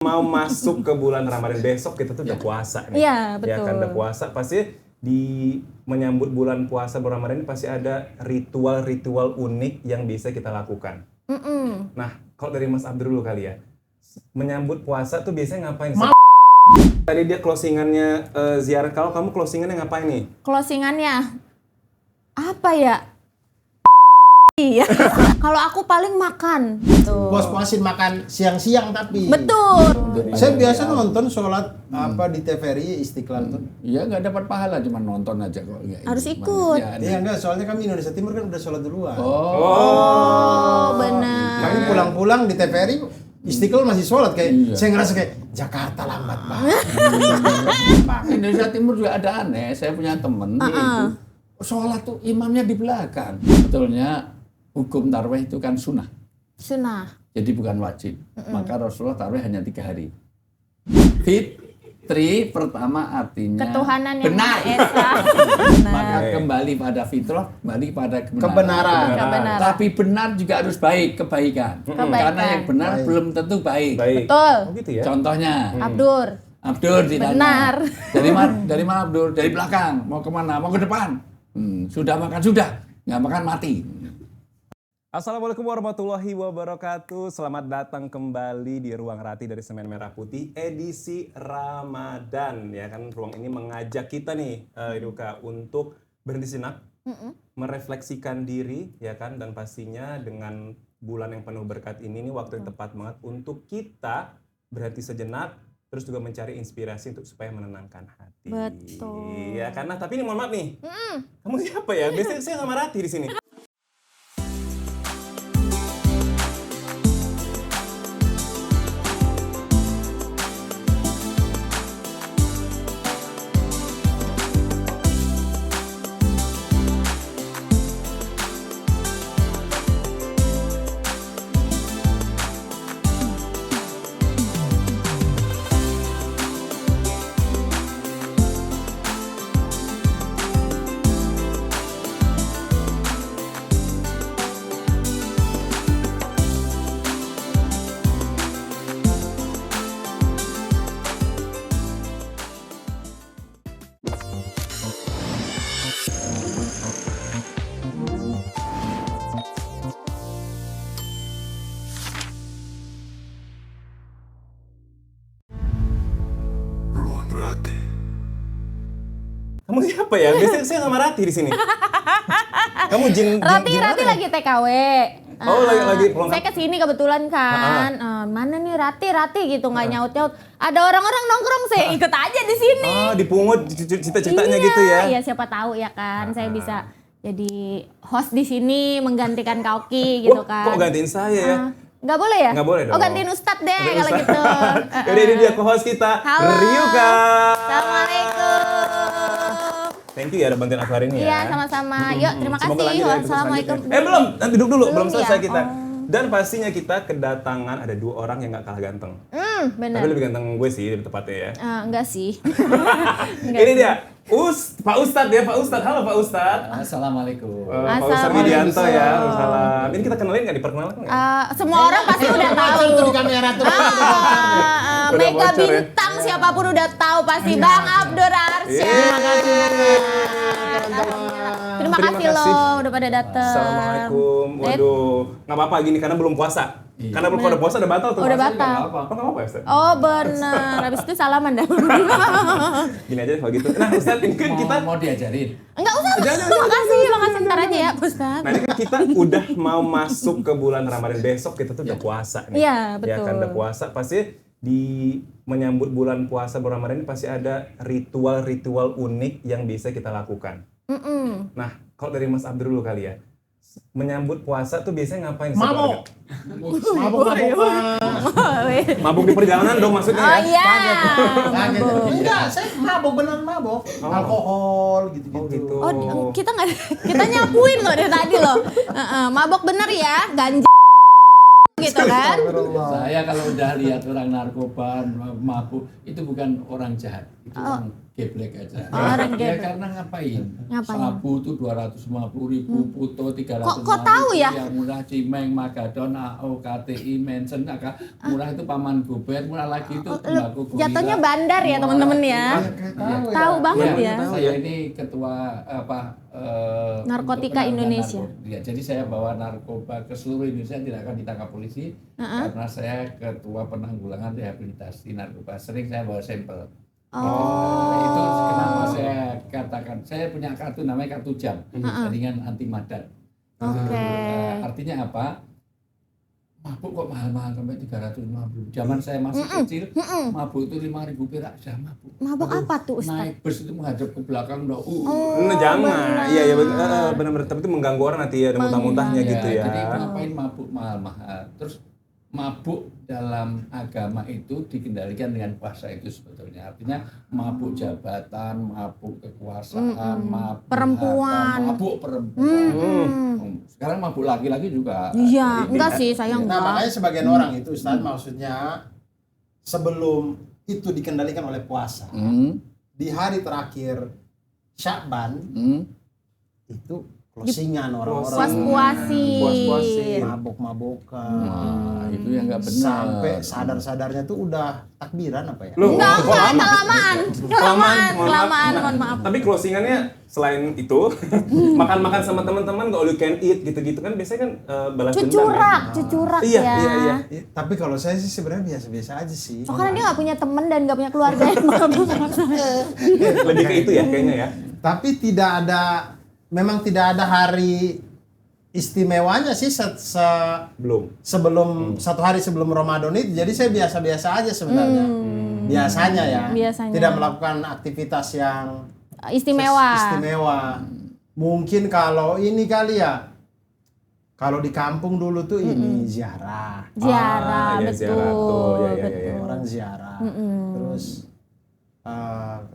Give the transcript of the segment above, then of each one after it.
Mau masuk ke bulan Ramadan besok kita tuh udah puasa nih. Iya, betul. Ya kan udah puasa pasti di menyambut bulan puasa bulan Ramadan ini pasti ada ritual-ritual unik yang bisa kita lakukan. Nah, kalau dari Mas Abdur dulu kali ya. Menyambut puasa tuh biasanya ngapain sih? Tadi dia closingannya ziarah, kalau kamu closingannya ngapain nih? Closingannya apa ya? Iya. Kalau aku paling makan. Tuh. Puas-puasin makan siang-siang tapi. Betul. Saya biasa nonton sholat di TVRI Istiqlal tuh. Iya nggak dapat pahala, cuma nonton aja kok. Ya, Harus ikut. Iya enggak, soalnya kami Indonesia Timur kan udah sholat duluan. Oh, benar. Kami pulang-pulang di TVRI Istiqlal masih sholat kayak. Saya ngerasa kayak Jakarta lambat banget. Indonesia Timur juga ada aneh. Saya punya temen itu sholat tuh imamnya di belakang. Sebetulnya hukum tarawih itu kan sunnah. Sunnah. Jadi bukan wajib. Maka Rasulullah tarawih hanya 3 hari. Fitri pertama artinya Ketuhanan yang benar. Maha Esa. Maka kembali pada fitrah, kembali pada Kebenaran. Kebenaran. Tapi benar juga harus baik, kebaikan. Karena yang benar belum tentu baik. Betul. Oh gitu ya? Contohnya, Abdur ditanya. benar. Dari mana Abdur? Dari belakang. Mau kemana? Mau ke depan. Sudah makan sudah. Nggak makan mati. Assalamualaikum warahmatullahi wabarakatuh. Selamat datang kembali di Ruang Rati dari Semen Merah Putih edisi Ramadan. Ya kan, ruang ini mengajak kita nih, Iruka, untuk berhenti sejenak, merefleksikan diri, ya kan, dan pastinya dengan bulan yang penuh berkat ini nih waktu yang tepat banget untuk kita berhenti sejenak, terus juga mencari inspirasi untuk supaya menenangkan hati. Betul. Ya karena tapi ini mohon maaf nih, kamu siapa ya? Biasanya saya sama Rati di sini. Kamu siapa ya? Biasanya saya sama Rati di sini. Kamu jin Rati gimana? lagi TKW. Oh, lagi pulang. Saya kesini kebetulan kan. Mana nih Rati gitu nggak nyaut-nyaut. Ada orang-orang nongkrong, saya ikut aja di sini. Dipungut cita-citanya Iya, gitu ya. Iya, siapa tahu ya kan. Saya bisa jadi host di sini menggantikan Kauki gitu kan. Kok gantiin saya ya? Nggak boleh ya? Nggak boleh dong. Oh, gantiin Ustadz deh kalau gitu. Jadi ini dia co-host kita, Halo. Ryuka. Assalamualaikum. Thank you ya udah bantuin aku hari ini ya. Iya, sama-sama. Yuk, terima Semoga kasih. lanjut ya episode Wassalamualaikum. selanjutnya. Belum, nanti duduk dulu, belum selesai ya? kita. Dan pastinya kita kedatangan ada 2 orang yang nggak kalah ganteng. Benar. Tapi lebih ganteng gue sih, lebih tepatnya ya. Enggak sih. Ini dia, Pak Ustadz ya, Pak Ustadz. Halo Pak Ustadz. Assalamualaikum. Pak Ustadz Widianto ya, Waalaikumsalam. Ini kita kenalin nggak, diperkenalkan nggak? Semua orang pasti udah tahu. Tuh di kamera tuh. Udah Mega bocor ya. bintang siapapun udah tahu pasti Bang Abdur Arsyad. Terima kasih. Terima kasih loh udah pada datang. Assalamualaikum. Waduh, nggak apa-apa gini karena belum puasa. Karena belum pada puasa udah batal tuh. Udah puasa. batal. Oh, nggak apa-apa ya Ustaz? Oh bener, habis itu salaman dah. Gini aja kalau gitu. Nah Ustaz, ini kan kita Mau diajarin? Enggak usah, makasih ntar aja ya Ustaz. Nah ini kan kita udah mau masuk ke bulan Ramadan besok kita tuh udah puasa nih. Iya, Ya betul. kan udah puasa pasti di menyambut bulan puasa bulan Ramadan ini pasti ada ritual-ritual unik yang bisa kita lakukan. Nah kalau dari Mas Abdur dulu kali ya, menyambut puasa tuh biasanya ngapain? Mabok. Mabuk di perjalanan dong maksudnya Oh ya? iya. Enggak, saya mabok beneran mabok. Alkohol gitu-gitu. Oh gitu. Oh kita nggak, kita nyapuin loh dari tadi loh. Mabok bener ya, ganja gitu kan? Saya kalau udah lihat orang narkoba, mabuk, itu bukan orang jahat. Itu orang geblek aja. Oh, orang Ya geblek. karena ngapain? Ngapain? Sabu itu 250.000, puto 300. Kok tahu ya? Yang murah Cimeng, Magadon, AO, KTI, Mensen, murah itu Paman Gober, murah lagi itu tembakau gorila. Jatuhnya bandar ya teman-teman ya. Tahu banget ya. Saya ini ketua Narkotika untuk penanganan Indonesia. Ya, jadi saya bawa narkoba ke seluruh Indonesia, tidak akan ditangkap polisi karena saya ketua penanggulangan rehabilitasi narkoba. Sering saya bawa sampel. Itu kenapa saya katakan saya punya kartu namanya kartu jam, jaringan anti madat. Oke. Artinya apa? Mabuk kok mahal-mahal sampai 350. Zaman saya masih kecil, mabuk itu 5.000 perak sudah mabuk. Mabuk apa tuh Ustaz? Naik bus itu menghadap ke belakang udah Nah, jangan. Iya benar-benar. Tapi itu mengganggu orang nanti ya, ada muntah-muntahnya gitu ya. Jadi ngapain mabuk mahal-mahal? Terus mabuk dalam agama itu dikendalikan dengan puasa itu sebetulnya. Artinya mabuk jabatan, mabuk kekuasaan, mabuk Perempuan. harta, mabuk perempuan. Sekarang mabuk laki-laki juga. Iya, enggak sih, saya Nah, enggak. makanya sebagian orang itu Ustaz maksudnya sebelum itu dikendalikan oleh puasa, di hari terakhir Syakban itu closingan orang-orang Puas-puasin. mabuk-mabukan. Nah, itu yang nggak benar. Sampai sadar-sadarnya tuh udah takbiran apa ya? Loh, Enggak, kok lama? kelamaan, mohon maaf. Tapi closingannya selain itu makan-makan sama teman-teman nggak all you can eat gitu-gitu kan biasanya kan balas dendam ya. Cucurak Iya, ya. iya. Tapi kalau saya sih sebenarnya biasa-biasa aja sih. Oh, karena dia nggak punya teman dan nggak punya keluarga yang mabuk. Lebih ke itu ya kayaknya ya. Tapi memang tidak ada hari istimewanya sih Belum. sebelum satu hari sebelum Ramadan itu. Jadi saya biasa-biasa aja sebenarnya. Biasanya ya. Biasanya. Tidak melakukan aktivitas yang Istimewa. Mungkin kalau ini kali ya. Kalau di kampung dulu tuh ini ziarah. Ziarah, iya, betul. ziarah tuh. Ya, ya, betul. ya. Orang ziarah. Terus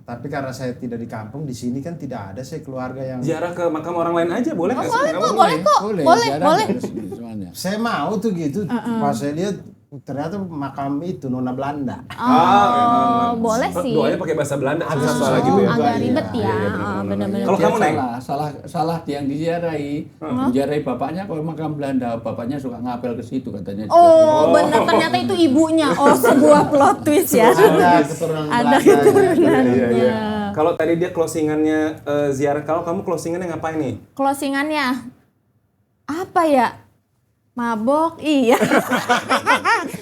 tapi karena saya tidak di kampung, di sini kan tidak ada saya keluarga yang Ziarah ke makam orang lain aja boleh nggak? Boleh Nggak kok, apa-apa boleh ya? kok. Boleh, jarang boleh. terus semuanya. saya mau tuh gitu. Pas saya lihat ternyata makam itu Nona Belanda. Oh, boleh sih. Doanya pakai bahasa Belanda Agak susah susah lagi tuh ya. agak Iya, ribet iya, ya. iya, benar-benar. Benar-benar. Kalau kamu Neng? salah yang diziarahi. Menziarahi bapaknya kalau makam Belanda, bapaknya suka ngapel ke situ katanya. Oh, benar ternyata itu ibunya. Oh, sebuah plot twist ya. Ada keturunan Ada Belanda. keturunannya. Iya, iya. Kalau tadi dia closingannya ziarah, kalau kamu closingannya ngapain nih? Closingannya apa ya? Mabok, iya.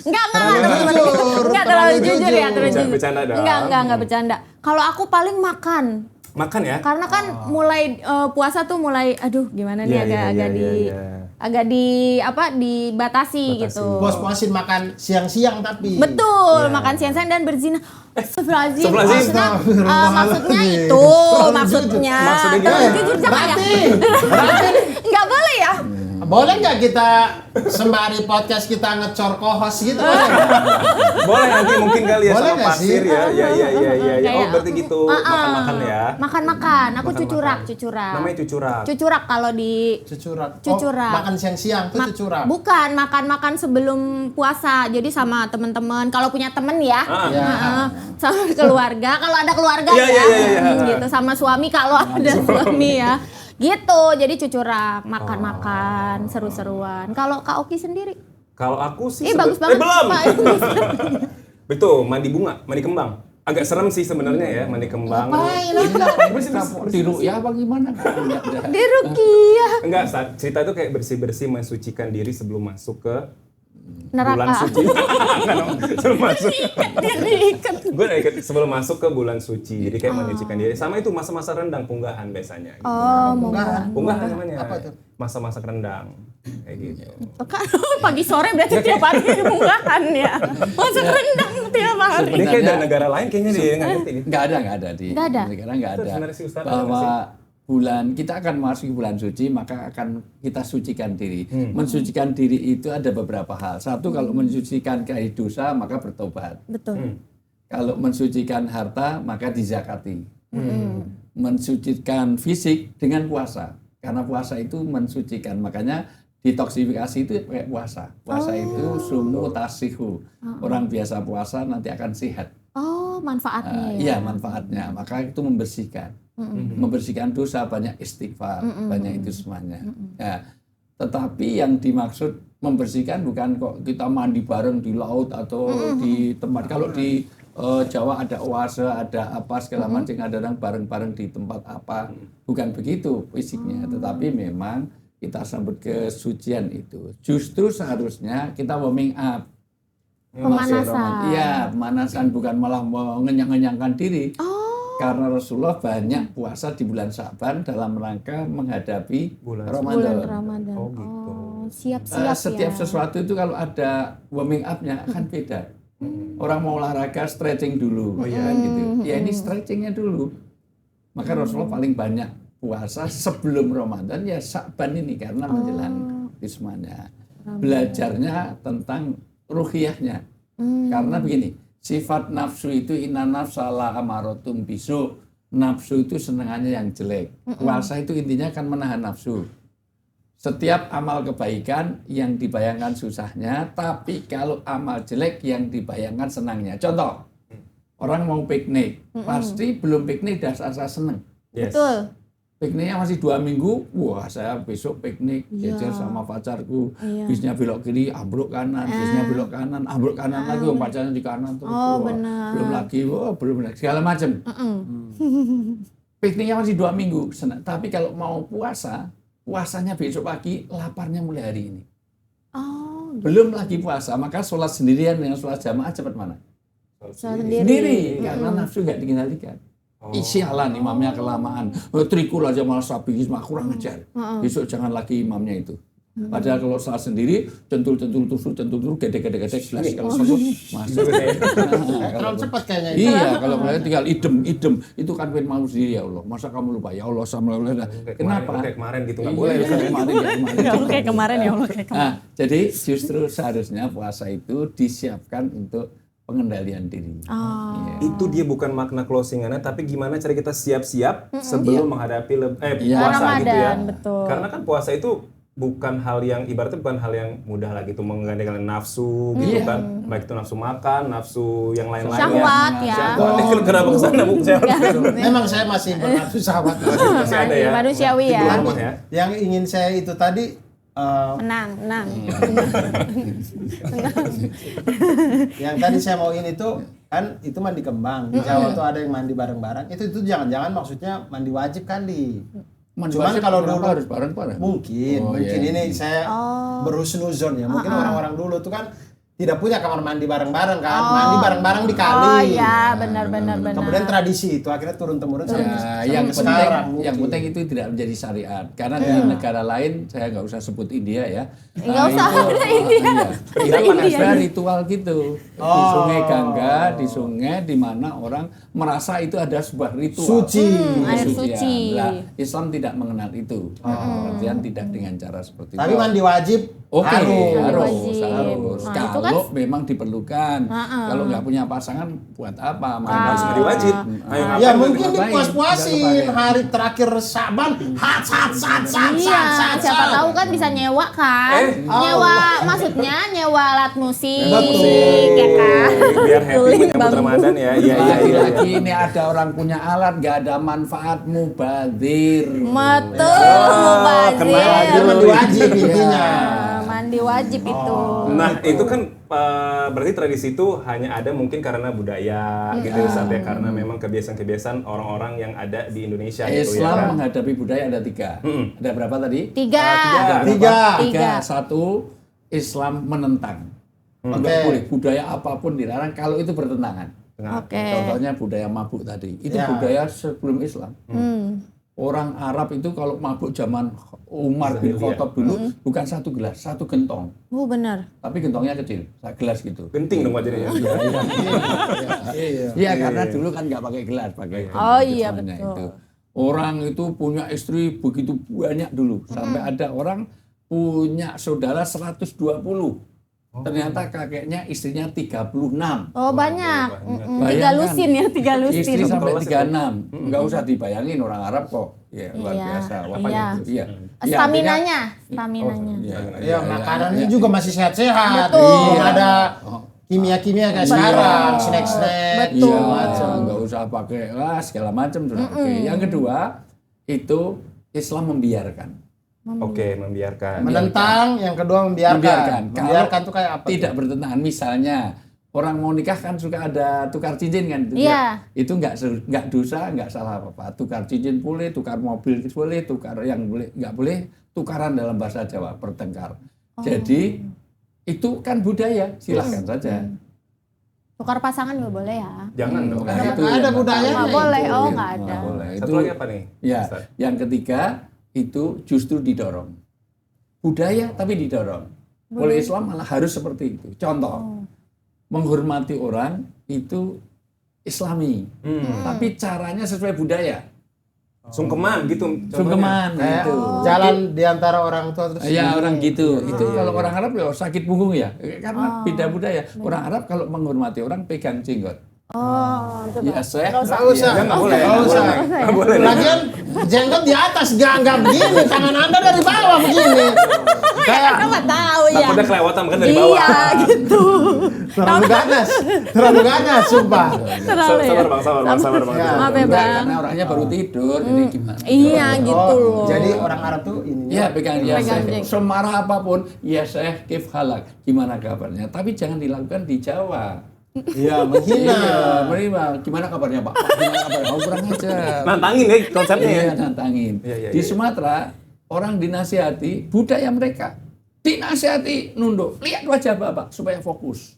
Enggak terlalu jujur ya, terlalu jujur. Bercanda dong. Enggak bercanda. Kalau aku paling makan. Makan ya? Karena kan mulai puasa tuh mulai aduh gimana nih Iya, agak dibatasi gitu. Puas-puasin makan siang-siang tapi. Betul, Iya. makan siang-siang dan berzina. Astagfirullahaladzim. Astagfirullahaladzim. Maksudnya itu, maksudnya. Maksudnya gimana? Terlalu jujur jangan ya. Berarti Enggak boleh ya. boleh nggak kita sembari podcast kita ngecor kohos gitu? boleh nggak? Boleh nanti mungkin kali ya Boleh sama nggak pasir sih? ya. Iya. Oh Kayak- berarti gitu. Makan-makan ya. Makan-makan. Aku Makan-makan. cucurak. Namanya cucurak. Cucurak kalau di Cucurak. Cucurak. Oh, makan siang-siang tuh cucurak. Bukan, makan sebelum puasa. Jadi sama teman-teman. Kalau punya temen ya. Ya. Sama keluarga. Kalau ada keluarga Iya, ya. iya. Gitu sama suami kalau ada suami ya. Gitu. Jadi cucurak, makan-makan, seru-seruan. Kalau Kak Oki sendiri? Kalau aku sih Bagus banget. belum. Pak. Betul, mandi bunga, mandi kembang. Agak serem sih sebenarnya ya, mandi kembang. Di ru'yah apa gimana? Di Rukiah. Enggak, cerita itu kayak bersih-bersih mensucikan diri sebelum masuk ke bulan Neraka. suci. Enggak dong, sebelum masuk. Diikat. Gue sebelum masuk ke bulan suci, jadi kayak menyucikan diri. Sama itu masa-masa rendang punggahan biasanya. Gitu. Oh, monggo. Punggahan namanya. Apa itu? Masa-masa rendang, kayak gitu. Kan pagi sore berarti tiap hari munggahan ya. Masak rendang tiap hari. Ini kayak dari negara lain kayaknya dia nggak ngerti. Nggak ada di Nggak ada. negara nggak ada. Sebenarnya si Ustadz ada Bahwa nggak bulan kita akan masuk bulan suci maka akan kita sucikan diri. Mensucikan diri itu ada beberapa hal. Satu kalau mensucikan dari dosa maka bertobat. Betul. Kalau mensucikan harta maka dizakati. Mensucikan fisik dengan puasa. Karena puasa itu mensucikan. Makanya detoksifikasi itu kayak puasa. Puasa itu sumu tasihu. Orang biasa puasa nanti akan sehat. Oh, manfaatnya ya. Iya, manfaatnya. Maka itu membersihkan. Membersihkan dosa, banyak istighfar, banyak itu semuanya. Ya. Tetapi yang dimaksud membersihkan bukan kok kita mandi bareng di laut atau di tempat. Kalau di Jawa ada oase, ada apa segala macam, ada orang bareng-bareng di tempat apa. Bukan begitu fisiknya, tetapi memang kita sambut kesucian itu. Justru seharusnya kita warming up. Pemanasan. Iya, pemanasan, bukan malah mengenyang-enyangkan diri. Karena Rasulullah banyak puasa di bulan Sya'ban dalam rangka menghadapi Bulan Ramadan. Ramadan. Oh, gitu. Siap-siap Setiap ya. sesuatu itu kalau ada warming up-nya akan beda. Orang mau olahraga stretching dulu, kan gitu. Ya ini stretchingnya dulu. Maka Rasulullah paling banyak puasa sebelum Ramadan ya Sya'ban ini karena menjelang ismanya. Belajarnya tentang ruhiyahnya. Karena begini, sifat nafsu itu inna nafsala amarotum bisu. Nafsu itu senangannya yang jelek. Puasa itu intinya kan menahan nafsu. Setiap amal kebaikan yang dibayangkan susahnya, tapi kalau amal jelek yang dibayangkan senangnya. Contoh, orang mau piknik, pasti belum piknik dah rasa seneng. Yes. Betul. Pikniknya masih 2 minggu, wah saya besok piknik, jajan sama pacarku, bisnya belok kiri, ambruk kanan, bisnya belok kanan, ambruk kanan lagi, pacarnya di kanan terus, Oh, wah, benar. belum lagi, segala macam. Pikniknya masih 2 minggu, tapi kalau mau puasanya besok pagi, laparnya mulai hari ini. Oh, Belum lagi puasa, maka sholat sendirian dengan sholat jamaah cepat mana? sendiri. Karena nafsu nggak dikendalikan. Sialan imamnya kelamaan, trikul aja malah sabingis mah kurang ajar. Besok jangan lagi imamnya itu. Padahal kalau salah sendiri, centul, gede-gede, gelas kalau sebut masuk. Terlalu cepat kayaknya itu. Iya, kalau mereka tinggal idem, itu kan pengen malu sendiri ya Allah. Masa kamu lupa ya Allah sama Allah. Kenapa? Kayak kemarin gitu nggak Iya, boleh. kayak kemarin. Ya Allah kayak kemarin ya Allah kayak kemarin. Nah, jadi justru seharusnya puasa itu disiapkan untuk pengendalian diri. Iya. Itu dia bukan makna closingannya, tapi gimana cara kita siap-siap sebelum menghadapi puasa gitu ya. Ramadan, betul. Karena kan puasa itu bukan hal yang ibaratnya bukan hal yang mudah lah gitu menggantikan nafsu gitu kan, baik itu nafsu makan, nafsu yang lain-lain Syahwat ya. Syahwat. Kenapa kesana bu? Memang saya masih bernafsu sahabat. Masih ada ya. Manusiawi Di ya. luar rumah ya. Yang ingin saya itu tadi Menang. yang tadi saya mau ini tuh kan itu mandi kembang. Di Jawa tuh ada yang mandi bareng-bareng. Itu jangan-jangan maksudnya mandi wajib kali. Cuman kalau dulu harus bareng-bareng. mungkin ini saya berhusnuzon ya. Mungkin orang-orang dulu tuh kan tidak punya kamar mandi bareng-bareng kan. Mandi bareng-bareng di kali. Oh iya, benar. Kemudian tradisi itu akhirnya turun-temurun Ya, sampai yang sekarang. yang mungkin. penting itu tidak menjadi syariat. Karena di negara lain, saya nggak usah sebut India ya. Nggak usah ada India. Itu ada ritual gitu. Di sungai Gangga, di sungai di mana orang merasa itu ada sebuah ritual. Suci. Air Kesucian. suci. Lah, Islam tidak mengenal itu. Artian tidak dengan cara seperti Tapi itu. mandi wajib Oke, harus. Nah, itu kan Kalau memang diperlukan. Kalau nggak punya pasangan, buat apa? Harus mandi wajib. Ayo Ya ngapain mungkin nanti? dipuas-puasin hari terakhir Sa'ban. Iya, siapa tahu kan bisa nyewa kan? Nyewa maksudnya nyewa alat musik, ya kan? Biar happy menyambut Ramadan ya. Iya. Lagi-lagi ini ada orang punya alat, nggak ada manfaat, mubazir. Betul, mubazir. Dia mandi wajib intinya. Mandi wajib itu. Nah itu kan berarti tradisi itu hanya ada mungkin karena budaya gitu ya, sampai karena memang kebiasaan-kebiasaan orang-orang yang ada di Indonesia gitu ya Islam kan. menghadapi budaya ada 3. Ada berapa tadi? 3. Tiga. Satu, Islam menentang. Nggak boleh budaya apapun dilarang kalau itu bertentangan. Oke. Contohnya budaya mabuk tadi. Itu Ya. budaya sebelum Islam. Orang Arab itu kalau mabuk zaman Umar bin Khattab dulu bukan 1 gelas, 1 gentong. Oh benar. Tapi gentongnya kecil, gelas gitu. Genting dong wajahnya. Iya, karena dulu kan nggak pakai gelas, pakai Oh gentong iya, semuanya betul. itu. Orang itu punya istri begitu banyak dulu, sampai ada orang punya saudara 120. Ternyata kakeknya istrinya 36. Oh banyak. Bayangkan. 3 lusin ya, 3 lusin. Istri sampai kelas 36. Nggak usah dibayangin orang Arab kok. Ya, luar Iya, biasa. iya. Iya. Staminanya. Iya, Ya makanannya juga masih sehat-sehat. Betul. Belum ada kimia-kimia kayak sekarang, snack-snack. Betul. Iya, macam. nggak usah pakai segala macam sudah. Oke. Yang kedua itu Islam membiarkan. Oke, membiarkan. Menentang, yang kedua membiarkan. Kalau Membiarkan tuh kayak apa? tidak bertentangan, misalnya orang mau nikah kan suka ada tukar cincin kan, Iya. itu nggak dosa, nggak salah apa-apa. Tukar cincin boleh, tukar mobil boleh, tukar yang boleh nggak boleh tukaran dalam bahasa Jawa, pertengkar. Jadi itu kan budaya, silahkan saja. Tukar pasangan juga boleh ya. Jangan dong. Nah, Nggak itu ada yang budayanya Nggak itu. boleh, oh Iya, nggak ada. nggak boleh. Satu Itu lagi apa nih? ya. Ustaz? Yang ketiga itu justru didorong. Budaya tapi didorong. Oleh Islam malah harus seperti itu. Contoh, menghormati orang itu Islami, tapi caranya sesuai budaya. Sungkeman gitu. contohnya. Sungkeman Kayak gitu. jalan di antara orang tua terus Ya ini. orang gitu. Itu Iya, kalau iya. orang Arab ya sakit punggung ya, karena beda budaya. Orang Arab kalau menghormati orang pegang jenggot. Oh, coba. Ya saya. Nggak usah. Nggak usah. Ya, nggak boleh. Nggak usah. Nggak boleh. Lagian jenggot di atas, nggak begini. Tangan Anda dari bawah begini. Kayak Kan nggak tahu ya. Takutnya kelewatan kan dari bawah. Iya gitu. terlalu ganas. Terlalu ganas, sumpah. Terlalu ya. Sabar bang, sabar bang. Ya. Maaf ya Enggak, bang. karena orangnya baru tidur, jadi gimana? Iya gitu loh. Jadi orang Arab tuh ini. Iya pegang ya Pegang Syekh. jenggot. Semarah apapun, ya Syekh kif halak, gimana kabarnya? Tapi jangan dilakukan di Jawa. Iya, menghina. Iya, menerima. Gimana kabarnya Pak? Gimana kabarnya? Oh, kurang aja. Nantangin ya konsepnya ya. Iya, nantangin. Iya, iya, Di iya. Sumatera, orang dinasihati budaya mereka. Dinasihati nunduk. Lihat wajah Bapak supaya fokus.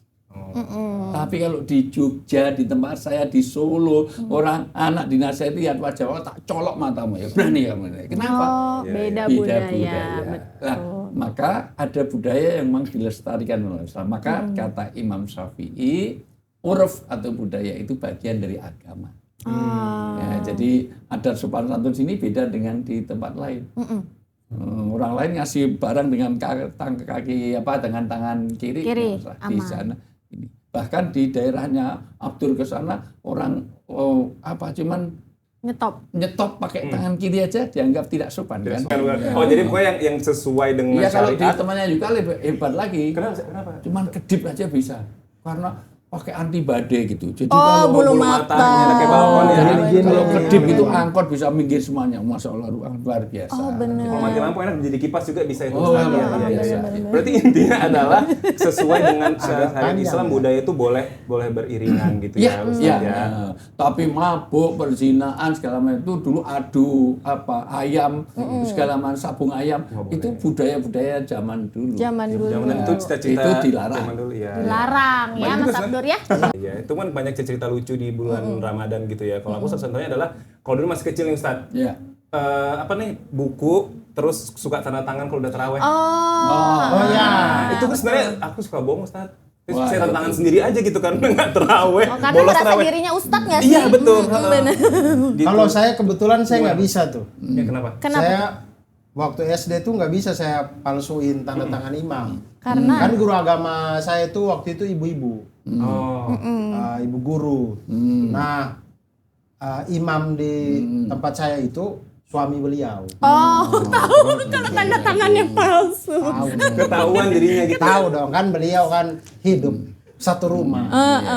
Tapi kalau di Jogja, di tempat saya di Solo, orang anak dinasihati lihat wajah Bapak, tak colok matamu ya. Berani kamu. Kenapa? Oh, Iya, beda Beda budaya. Nah, maka ada budaya yang memang dilestarikan oleh Islam. Maka kata Imam Syafi'i, uruf atau budaya itu bagian dari agama. Ya, jadi adat sopan santun sini beda dengan di tempat lain. Orang lain ngasih barang dengan kaki apa dengan tangan kiri, Kiri, nggak usah. Di aman. sana ini. Bahkan di daerahnya Abdur ke sana orang cuman nyetop pakai tangan kiri aja dianggap tidak sopan kan? Oh jadi pokoknya yang sesuai dengan Iya kalau di syariat. temannya juga lebih hebat lagi. Kenapa? Cuman kedip aja bisa. Karena pakai anti badai gitu. Jadi Oh, kalau bulu bulu mata. matanya kayak balkon ya. jadi Begini. kalau kedip itu angkot bisa minggir semuanya. Masya Allah luar biasa. Oh benar. Kalau mati lampu enak jadi kipas juga bisa itu. Oh, Ustaz. iya, Iya, iya, iya, iya. iya. Berarti intinya adalah sesuai dengan syariat panjang, Islam ya. budaya itu boleh beriringan gitu Iya, ya Ustaz iya. ya. Nah, tapi mabuk, perzinaan segala macam itu dulu adu ayam segala macam sabung ayam itu budaya-budaya zaman dulu. Zaman dulu. Zaman itu cita-cita Itu dilarang. zaman dulu ya. Larang ya Banyak Mas juga, Abdur ya. Iya, itu kan banyak cerita lucu di bulan Ramadan gitu ya. Kalau aku salah satunya adalah kalau dulu masih kecil nih Ustaz. Iya. Apa nih buku terus suka tanda tangan kalau udah taraweh. Oh ya. Itu kan sebenarnya aku suka bohong Ustaz. Terus Wah, saya tanda itu. tangan sendiri aja gitu kan nggak taraweh. Oh, karena bolos merasa taraweh. dirinya ustadz nggak sih? Iya betul. Benar. Gitu. Kalau saya kebetulan saya nggak bisa tuh. Ya, kenapa? Kenapa? Saya waktu SD tuh nggak bisa saya palsuin tanda tangan imam. Karena Kan guru agama saya itu waktu itu ibu-ibu, Oh. ibu guru. Nah, imam di tempat saya itu suami beliau. oh tahu kalau tanda tangannya palsu. Tahu, Ketahuan jadinya gitu. tahu dong kan beliau kan hidup satu rumah.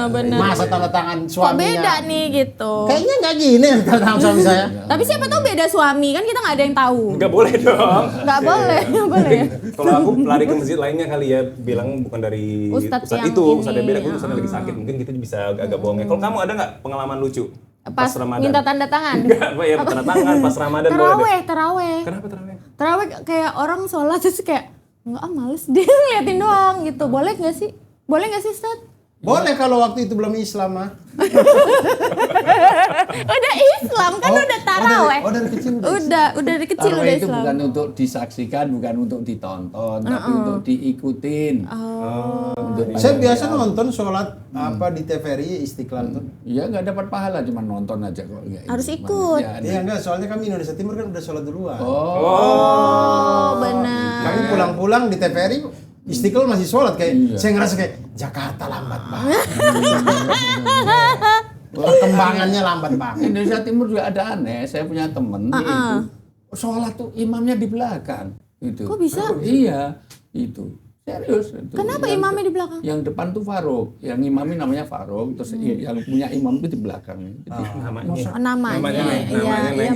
Benar. Masa tanda tangan Kok suaminya? beda nih gitu. Kayaknya nggak gini tanda tangan suami saya. Tapi siapa tahu beda suami kan kita nggak ada yang tahu. Nggak boleh dong. Nggak boleh, nggak boleh. Kalau aku lari ke masjid lainnya kali ya bilang bukan dari Ustadz yang itu, ini, Ustadz beda, aku ya. Ustadz lagi sakit, mungkin gitu bisa agak bohongnya. Kalau kamu ada nggak pengalaman lucu Pas Ramadan? minta tanda tangan. Enggak, Pak, ya tanda tangan pas Ramadan boleh deh. Terawih. Kenapa terawih? Terawih kayak orang sholat terus kayak nggak males dia ngeliatin doang gitu. Boleh nggak sih? Boleh nggak sih Ustadz? Boleh kalau waktu itu belum Islam mah. Udah Islam kan udah taraweh. Oh dari kecil udah. Udah dari kecil Tarawih udah itu Islam. bukan untuk disaksikan, bukan untuk ditonton, tapi untuk diikutin. Untuk Saya biasa nonton sholat apa di TVRI Istiqlal tuh. Iya nggak dapat pahala, cuma nonton aja kok. Ya, Harus itu. ikut. Ya, Iya enggak, soalnya kami Indonesia Timur kan udah sholat duluan. Oh benar. Kami pulang-pulang di TVRI Istiqlal masih sholat kayak saya ngerasa kayak Jakarta lambat banget. Perkembangannya lambat banget. Indonesia Timur juga ada aneh. Saya punya temen dia itu sholat tuh imamnya di belakang. Itu. Kok bisa? Iya, itu. Serius. Itu. Kenapa imamnya di belakang? Yang depan tuh Farouk, yang imamnya namanya Farouk, terus yang punya imam itu di belakang. Jadi, Namanya. Namanya, iya, maaf ya.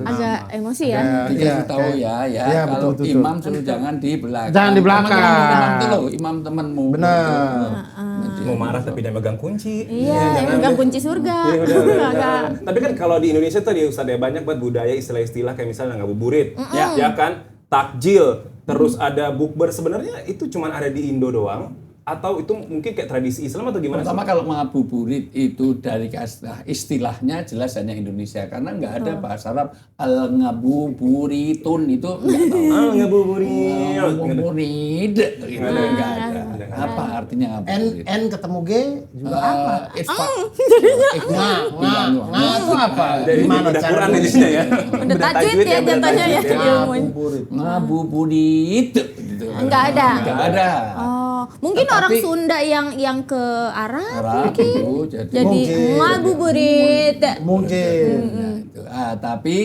Agak emosi ya. dikasih tahu ya, Iya, kalau betul. imam suruh jangan di belakang. Jangan di belakang. Teman-teman tuh loh, imam temanmu. Benar. Mau marah tapi dia megang kunci. Iya, yang megang kunci surga. Iya, udah. Agak. Tapi kan kalau di Indonesia tuh Ustaz ya banyak banget budaya istilah-istilah kayak misalnya ngabuburit, ya kan, takjil, terus ada bukber. Sebenarnya itu cuma ada di Indo doang atau itu mungkin kayak tradisi Islam atau gimana? Pertama kalau ngabuburit itu dari istilahnya jelas hanya Indonesia karena nggak ada bahasa Arab al ngabuburitun itu nggak tahu. Ngabuburit. Ngabuburit gitu nggak ada. Apa artinya ngabuburit? N ketemu G juga apa? Nga itu apa? Dari Gimana udah cara Quran nulis? jadinya ya. Udah tajwid ya jatuhnya ya. Ngabuburit. Ngabuburit gitu. Nggak ada. Nggak ada. Oh, mungkin Tetapi- orang Sunda yang ke Arab Arab itu jadi Mungkin. ngabuburit. Mungkin. Nah, itu. Tapi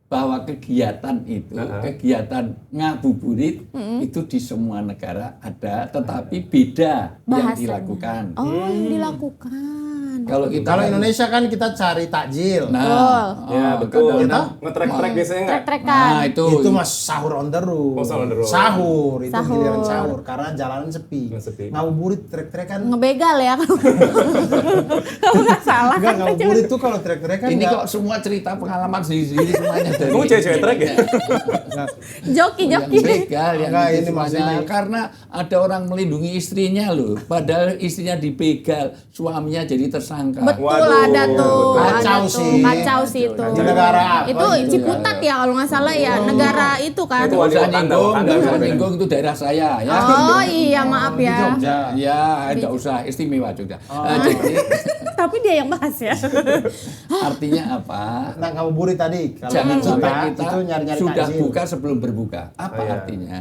bahwa kegiatan itu, kegiatan ngabuburit itu di semua negara ada, tetapi beda yang Bahasanya. dilakukan. Oh, yang dilakukan. Kalau kita Kalau Indonesia kan kita cari takjil. nah, Ya betul. kadang-kadang- Ngetrek-trek biasanya nggak? Trek-trekan. nah itu, Itu mas sahur on the road. Oh, sahur on the road. Sahur, itu Sahur. giliran sahur karena jalanan sepi. Sepi. Ngabuburit trek-trekan. Ngebegal ya kalau nggak salah. Enggak, ngabuburit tuh kalau trek-trekan ini nggak- kok semua cerita pengalaman sendiri semuanya dari Kamu cewek-cewek trek ya? nggak- Joki-joki. yang begal, yang Enggak, itu ini semuanya. maksudnya- Karena ada orang melindungi istrinya loh, padahal istrinya dibegal, suaminya jadi tersangka. Betul Waduh, ada tuh. kacau ada sih. tuh. Kacau sih itu. Di negara apa Itu itu? Ciputat ya kalau nggak salah ya. Negara itu kan. Itu Nggak usah Wakanda, nyinggung, Wakanda. nggak usah nyinggung, itu daerah saya ya. Oh iya maaf Di ya. Jogja. Ya, tidak usah istimewa Jogja. Jadi Tapi dia yang bahas ya. artinya apa? Nah, ngabuburit tadi kalau Jangan sampai kita itu nyari-nyari sudah takjil. buka sebelum berbuka. Apa Oh, iya. artinya?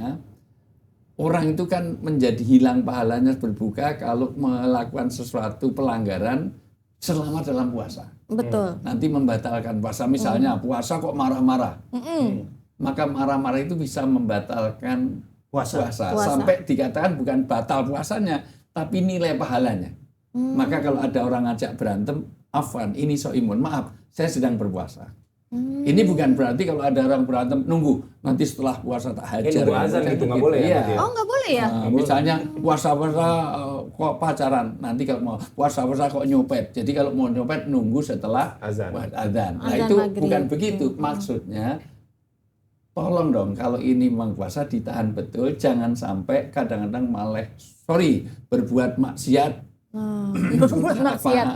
Orang itu kan menjadi hilang pahalanya berbuka kalau melakukan sesuatu pelanggaran selama dalam puasa. Betul. Nanti membatalkan puasa. Misalnya puasa kok marah-marah. Maka marah-marah itu bisa membatalkan Puasa. Puasa. Sampai dikatakan bukan batal puasanya, tapi nilai pahalanya. Maka kalau ada orang ngajak berantem, afwan, ini soimun, maaf, saya sedang berpuasa. Ini bukan berarti kalau ada orang berantem, nunggu, nanti setelah puasa tak hajar. nunggu azan Kan gitu, nggak boleh ya, Iya. berarti ya? Oh nggak boleh ya? Nah, misalnya puasa-puasa kok pacaran, nanti kalau mau puasa-puasa kok nyopet. Jadi kalau mau nyopet nunggu setelah Azan. azan. Nah Azan itu maghrib. bukan begitu. Maksudnya tolong dong kalau ini memang puasa ditahan betul, jangan sampai kadang-kadang malah berbuat maksiat. Berbuat maksiat.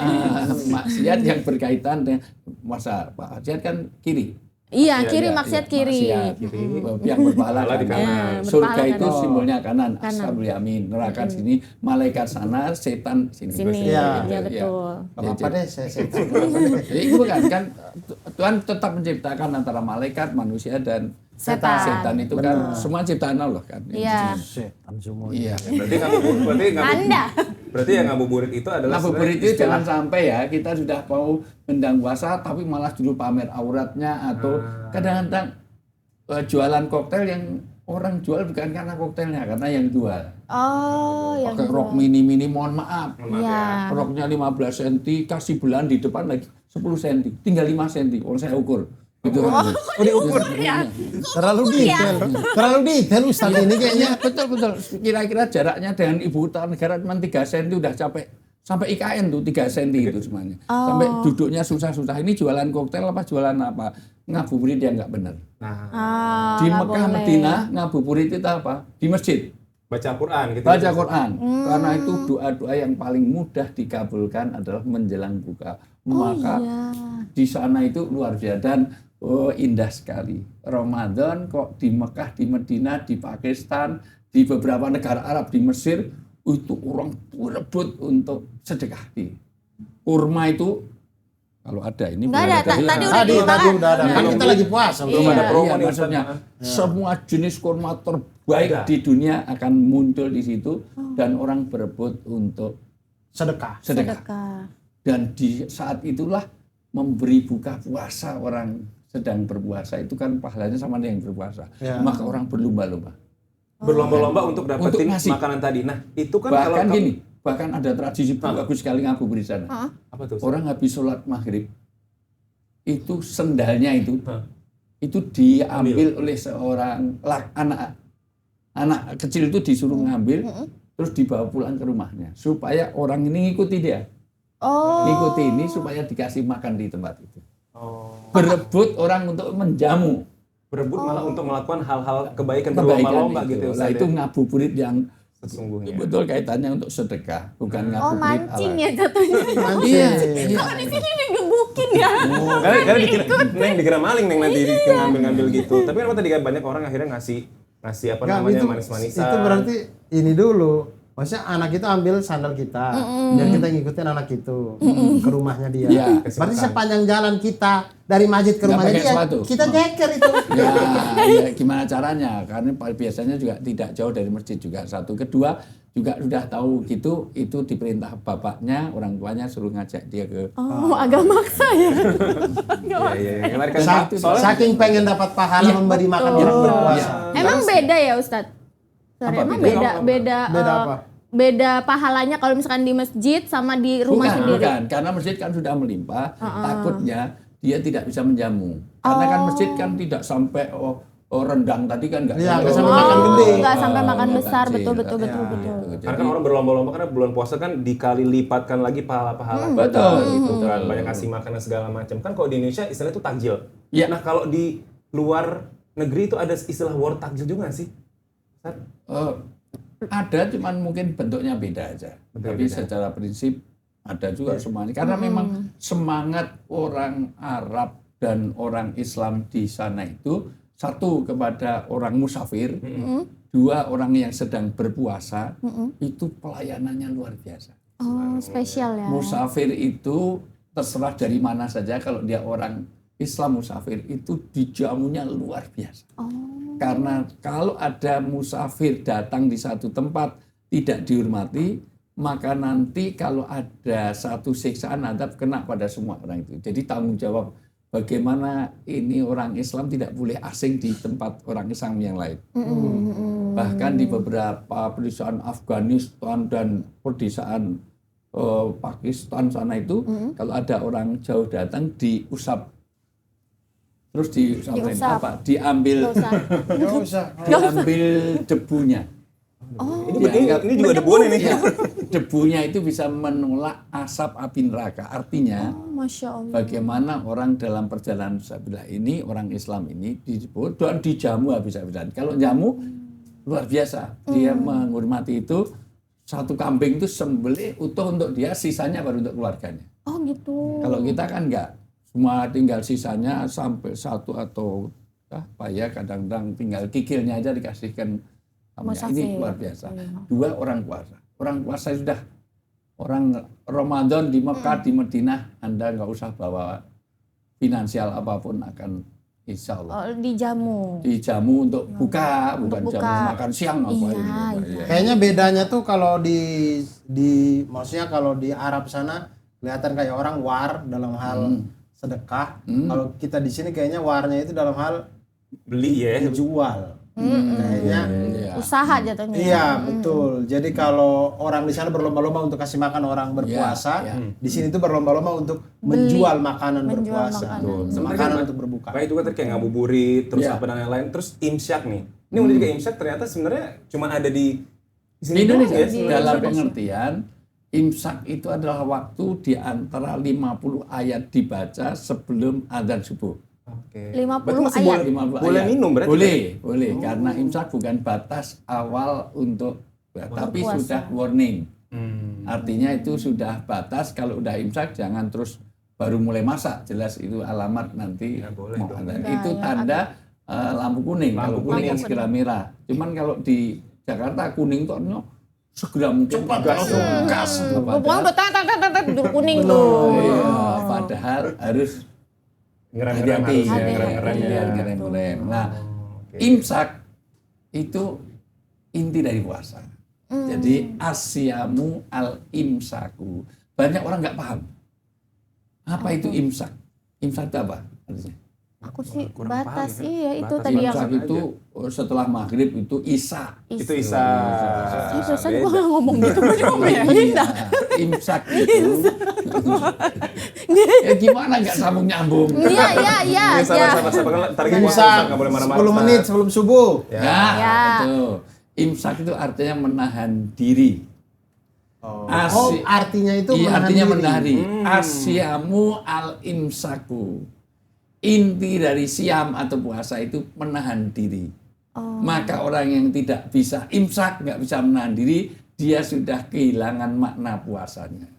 Maksiat yang berkaitan dengan puasa. Maksiat kan kiri. Iya, Iya, kiri iya, maksiat kiri. Maksiat kiri. Yang berpahala Pahala di kanan. kanan. Surga Berpahala itu kanan. simbolnya kanan. Kanan. Ashabul yamin. Neraka sini, malaikat sana, setan sini. Sini, Iya. iya betul. Apa deh, saya Jadi itu kan Tuhan tetap menciptakan antara malaikat, manusia dan Setan. Setan itu kan semua ciptaan Allah kan. Iya. setan semua. Iya. Berarti yang ngabuburit itu adalah Ngabuburit itu sebenarnya jangan sampai ya kita sudah mau mendang puasa tapi malah dulu pamer auratnya atau kadang-kadang jualan koktail yang orang jual bukan karena koktailnya, karena yang jual. Oh, yang Pakai rok mini-mini, mohon maaf. Iya. Roknya 15 cm, kasih belan di depan lagi 10 cm, tinggal 5 cm. Orang saya ukur. Gitu kan. Oh, diukur. ya. Terlalu detail. Terlalu detail Ustaz ini kayaknya. Betul. Kira-kira jaraknya dengan ibu kota negara cuma 3 cm udah capek. Sampai IKN tuh 3 cm itu semuanya. Sampai duduknya susah-susah. Ini jualan koktail apa jualan apa? Ngabuburit dia nggak benar. Ah, Di nggak Mekah, boleh. Medina, ngabuburit itu apa? Di masjid. Baca Quran gitu. Baca Quran. Karena itu doa-doa yang paling mudah dikabulkan adalah menjelang buka. Maka di sana itu luar biasa dan indah sekali. Ramadan kok di Mekah, di Medina, di Pakistan, di beberapa negara Arab, di Mesir itu orang berebut untuk sedekah. Kurma itu kalau ada ini Nggak ada, belum tadi udah Tadi dibahas. udah ada. Kan kita lagi puasa, belum Iya. ada promo Iya, nih. maksudnya semua jenis kurma terbaik Ada. di dunia akan muncul di situ dan orang berebut untuk Sedekah. sedekah. Sedekah. Dan di saat itulah memberi buka puasa orang sedang berpuasa itu kan pahalanya sama dengan yang berpuasa. Ya. Maka orang berlomba-lomba. berlomba-lomba untuk dapetin Untuk ngasih. makanan tadi. Nah, itu kan Bahkan kalau gini, bahkan ada tradisi bagus sekali ngabuburit sana. apa tuh? Orang habis sholat maghrib, itu sendalnya itu Hah. diambil oleh seorang anak kecil itu disuruh ngambil, terus dibawa pulang ke rumahnya supaya orang ini ngikuti dia, ngikuti ini supaya dikasih makan di tempat itu. Berebut orang untuk menjamu Berebut malah untuk melakukan hal-hal kebaikan kebaikan berlomba-lomba itu. gitu. Nah, Ustaz, itu ya. ngabuburit yang Sesungguhnya. betul kaitannya untuk sedekah, bukan ngabuburit Mancing ala. ya jatuhnya. Iya, Kalau di sini digebukin ya. Karena dikira maling Neng nanti ngambil-ngambil gitu. Tapi kan tadi banyak orang akhirnya ngasih apa Nggak, namanya itu, manis-manisan. itu berarti ini dulu. Maksudnya anak itu ambil sandal kita, dan kita ngikutin anak itu ke rumahnya dia. Iya. Berarti sepanjang jalan kita dari masjid ke Nggak rumahnya pakai dia, sepatu. kita jeker itu. Ya, gimana caranya? Karena biasanya juga tidak jauh dari masjid juga. Satu, kedua juga sudah tahu gitu, itu diperintah bapaknya, orang tuanya suruh ngajak dia ke. Oh, agak maksa ya. Iya. Kemarin kan soalnya Saking pengen dapat pahala memberi makan orang berpuasa. Emang beda ya Ustadz? Sorry, Apa emang beda? beda Beda apa? beda pahalanya kalau misalkan di masjid sama di rumah sendiri. Bukan, karena masjid kan sudah melimpah, takutnya dia tidak bisa menjamu. Karena kan masjid kan tidak sampai rendang tadi kan nggak Iya, sampai nggak sampai makan gede. Nggak sampai makan nggak besar, takjil. betul. karena kan orang berlomba-lomba karena bulan puasa kan dikali lipatkan lagi pahala-pahala. Betul. Gitu kan. Banyak kasih makan dan segala macam. Kan kalau di Indonesia istilahnya itu takjil. Iya. Nah, kalau di luar negeri itu ada istilah war takjil juga nggak sih? Ustaz? Ada, cuman mungkin bentuknya beda aja. Tapi secara prinsip ada juga semuanya. Karena memang semangat orang Arab dan orang Islam di sana itu, satu kepada orang musafir, dua orang yang sedang berpuasa, itu pelayanannya luar biasa. Oh, spesial ya. Musafir itu terserah dari mana saja, kalau dia orang Islam musafir itu dijamunya luar biasa. Karena kalau ada musafir datang di satu tempat tidak dihormati, maka nanti kalau ada satu siksaan adab kena pada semua orang itu. Jadi tanggung jawab bagaimana ini orang Islam tidak boleh asing di tempat orang Islam yang lain. Bahkan di beberapa pedesaan Afghanistan dan pedesaan Pakistan sana itu, kalau ada orang jauh datang diusap. Terus Diusap. diambil Nggak usah. diambil debunya. Ini juga debuan ini. Ya, debunya itu bisa menolak asap api neraka. Artinya Masya Allah. bagaimana orang dalam perjalanan fisabilillah ini, orang Islam ini disebut dan dijamu habis-habisan. Kalau jamu luar biasa. Dia menghormati itu, satu kambing itu sembelih utuh untuk dia, sisanya baru untuk keluarganya. Oh gitu. Kalau kita kan enggak, semua tinggal sisanya sampai satu atau apa ya, kadang-kadang tinggal kikilnya aja dikasihkan. Ini luar biasa. Dua, orang puasa. Orang puasa sudah, orang Ramadan di Mekah, di Madinah, Anda nggak usah bawa finansial apapun, akan insya Allah dijamu untuk buka, bukan buka. jamu makan siang apa Iya. ini. Kayaknya bedanya tuh kalau di maksudnya kalau di Arab sana kelihatan kayak orang war dalam hal sedekah. Kalau kita di sini kayaknya warnya itu dalam hal Beli ya. jual. Kayaknya Usaha jatuhnya. iya, betul. Jadi kalau orang di sana berlomba-lomba untuk kasih makan orang berpuasa, di sini tuh berlomba-lomba untuk menjual makanan berpuasa. Makanan untuk berbuka. Kayak juga tadi kayak ngabuburit, terus apa dan lain-lain, terus imsyak nih. Ini udah juga imsyak ternyata sebenarnya cuma ada di Di Indonesia, doang ya, dalam pengertian imsak itu adalah waktu di antara 50 ayat dibaca sebelum adzan subuh. Oke. 50 Berarti masih ayat. 50 boleh ayat. minum berarti? Boleh. Karena imsak bukan batas awal untuk, tapi puasa. sudah warning. Artinya itu sudah batas, kalau udah imsak jangan terus baru mulai masak, jelas itu alamat nanti boleh mau dong. adzan. Itu tanda lampu kuning. Kalau kuning kan segera merah. Cuman kalau di Jakarta kuning tuh segera mungkin gas. Pokoknya udah tat kuning tuh. Padahal harus Ngerem-ngerem hati-hati, harus ya, Hati-hati. ngerem-ngerem ya. ngerem-ngerem. Nah, imsak itu inti dari puasa. Jadi asyamu al imsaku. Banyak orang nggak paham. Apa itu imsak? Imsak itu apa artinya? Aku sih Kurang batas, paham ya. iya itu Batas tadi yang Imsak itu setelah maghrib itu isya. Itu Isa. Ih, perasaan Beda. gue gak ngomong gitu, gue diomelin dah. Imsak itu. Ya gimana nggak sambung nyambung? Iya. Ini sabar. Ntar kita Imsak nggak boleh marah-marah. 10 menit sebelum subuh. Ya. Ya. Itu. Imsak itu artinya menahan diri. Oh, Asy- artinya itu Iya, menahan artinya diri. menahan diri. Asyamu al-imsaku. Inti dari siam atau puasa itu menahan diri. Maka orang yang tidak bisa imsak, nggak bisa menahan diri, dia sudah kehilangan makna puasanya.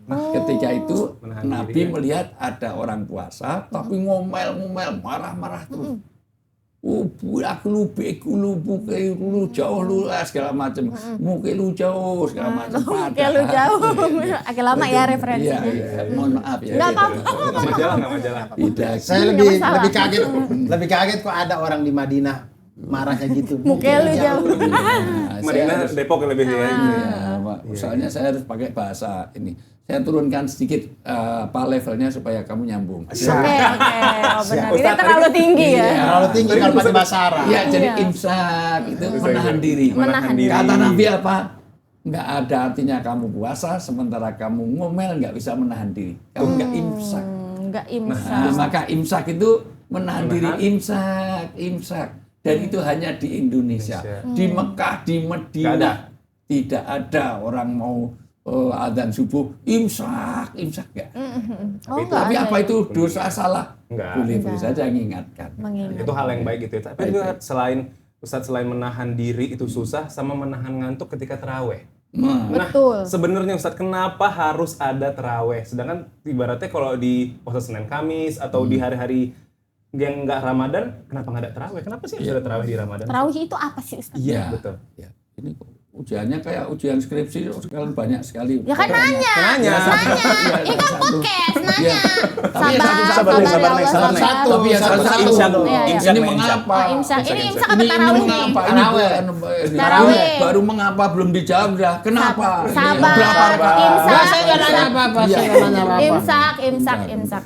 Ketika itu Menahan Nabi diri, ya. melihat ada orang puasa tapi ngomel-ngomel, marah-marah terus. Aku lubu jauh lu segala macam, muka lu jauh segala macam. Kayak lu jauh, agak lama ya referensinya. Iya, mohon maaf ya. Nggak apa-apa. Nggak majalah. Tidak. Saya Nggak lebih masalah. lebih kaget kok ada orang di Madinah marahnya gitu. Muka lu jauh. Nah, saya Madinah harus- Depok lebih ya. Iya, Pak. Soalnya saya harus pakai bahasa ini. Saya turunkan sedikit apa levelnya supaya kamu nyambung. Oke. Oh benar. Ini Ustadz, terlalu tinggi ya. Terlalu tinggi kalau pakai bahasa Arab. Iya, jadi Iya. imsak itu menahan diri. Menahan diri. Kata Nabi apa? Nggak ada artinya kamu puasa sementara kamu ngomel nggak bisa menahan diri. Kamu nggak imsak. Enggak Nah, imsak. maka imsak itu menahan diri. Imsak. Dan itu hanya di Indonesia. Di Mekah, di Madinah tidak ada orang mau adzan subuh imsak enggak. Oh, Tapi enggak apa ada. itu dosa salah? Enggak. Boleh saja mengingatkan. Mengingat. Itu hal yang baik gitu ya. Tapi juga selain menahan diri itu susah, sama menahan ngantuk ketika terawih. Nah, Betul. Sebenarnya Ustadz, kenapa harus ada terawih? Sedangkan ibaratnya kalau di puasa Senin Kamis atau di hari-hari yang nggak Ramadan, kenapa nggak ada terawih? Kenapa sih harus ada terawih di Ramadan? Terawih itu apa sih Ustaz? Iya, betul. ya, ini kok ujiannya kayak ujian skripsi sekarang banyak sekali. Ya kan nanya. Nanya. Ini kan podcast nanya. Tapi ya Sabar, sabar, sabar, sabar, ya Allah, sabar, sabar. satu. Tapi ya Satu-satu. satu-satu. Insya Iya, iya. Ini mengapa? Oh, imsak. Ini imsak apa Ini tarawih nih? mengapa? Ini Tarawih. bukan Tarawih. baru mengapa belum dijawab dah. Kenapa? Sabar. Berapa rakaat? Imsak. Enggak, saya nggak nanya apa-apa. Saya nggak nanya apa-apa. Imsak.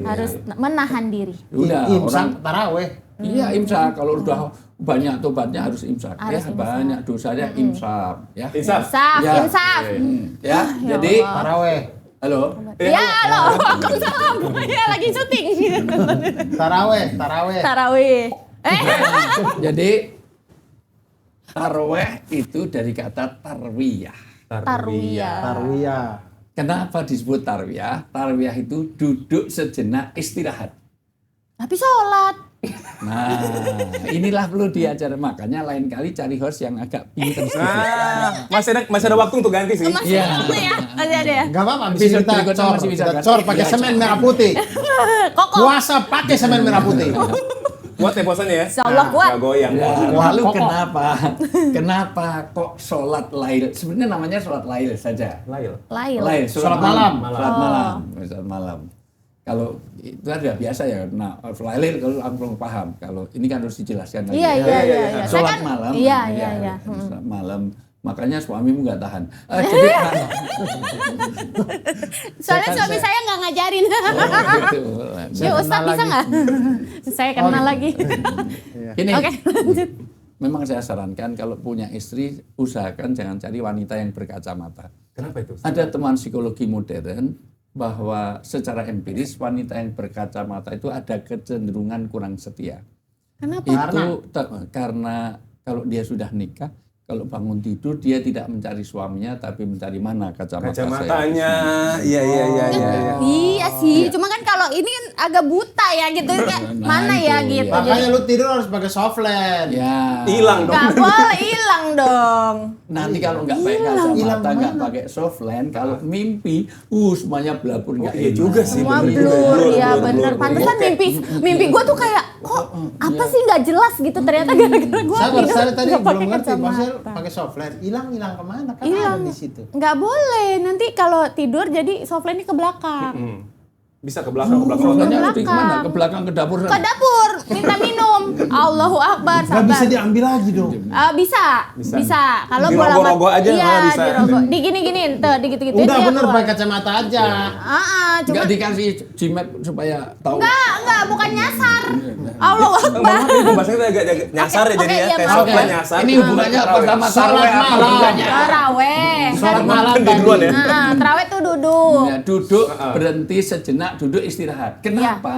Harus menahan diri. Udah Imsak orang taraweh. iya imsak kalau udah banyak tobatnya harus imsak. Harus Ya imsak. banyak dosanya imsak ya. Insaf. Imsak, Ya. imsak. Ya, jadi Taraweh. halo. Ya, halo. Waalaikumsalam. Ya lagi syuting. Taraweh. Tarawih. Jadi taraweh itu dari kata tarwiyah. Tarwiyah. Tarwiyah. Kenapa disebut tarwiyah? Tarwiyah itu duduk sejenak istirahat. Tapi sholat. Nah, inilah perlu diajar. Makanya lain kali cari host yang agak pintar sedikit. Nah, masih ada waktu untuk ganti sih. Masih Iya. ada ya? Masih ada ya? Enggak apa-apa, bisa Episode kita berikutnya cor. masih bisa Kita kan? cor pakai Iya, semen cor. merah putih. Kokoh. Puasa pakai semen merah putih. Kuat ya puasanya ya? Insyaallah kuat. Nggak goyang. Ya, Wah, lalu kokoh. kenapa kok sholat lail? Sebenarnya namanya sholat lail saja. Lail. Lail. Lail, Sholat malam. Sholat malam. Sholat malam. Kalau itu ada biasa ya, nah lail kalau langsung paham. Kalau ini kan harus dijelaskan lagi. Iya. Saya Sholat kan- malam. Iya. Sholat malam. Makanya suamimu nggak tahan. Jadi Soalnya suami saya nggak ngajarin. gitu. Ya Ustaz bisa nggak? Saya kenal lagi. Ini Oke, lanjut. memang saya sarankan kalau punya istri usahakan jangan cari wanita yang berkacamata. Kenapa itu? Ada teman psikologi modern bahwa secara empiris wanita yang berkacamata itu ada kecenderungan kurang setia. Kenapa? Itu karena kalau dia sudah nikah, kalau bangun tidur dia tidak mencari suaminya tapi mencari mana kacamata saya. Kacamatanya. Iya. Iya sih, cuma kan kalau ini kan agak buta ya gitu kayak Nah, mana ya itu, gitu. ya. Makanya lu tidur harus pakai soft lens. Ya. Hilang dong. Gak boleh hilang dong. Nanti kalau nggak pakai Hilang kacamata, nggak mana? pakai soft lens, kalau mimpi, semuanya belabur nggak iya enak. juga sih. Semua bener juga. blur, ya Blur, bener. blur. Pantesan mimpi gue tuh kayak kok apa sih nggak jelas gitu ternyata gara-gara gue Saya tadi nggak belum pakai ngerti, maksudnya kacamata. pakai soft lens. Hilang kemana? Kan Hilang. ada di situ. Nggak boleh, nanti kalau tidur jadi softline-nya ke belakang. Bisa ke belakang Sholatnya harus di belakang. kemana? Ke belakang, ke dapur Ke sana? dapur, minta minum. Allahu Akbar, Nggak bisa sabar. diambil lagi dong. Bisa. Kalau Di bola rogo-rogo aja iya, malah bisa. di rogo. Digini-giniin, tuh, digituin Udah dia bener keluar. pakai kacamata aja. Cuma Nggak dikasih jimat supaya tahu. enggak, bukan nyasar. Allahu Bang, Akbar. maaf ini bahasanya agak nyasar ya jadi ya. iya, Kayak maaf. shotnya nyasar. Ini hubungannya apa sama Sholat taraweh apa malam. hubungannya? Taraweh. Sholat malam Kan dia duluan ya. Taraweh tuh duduk. Ya, duduk, berhenti sejenak, duduk istirahat. Iya. Kenapa?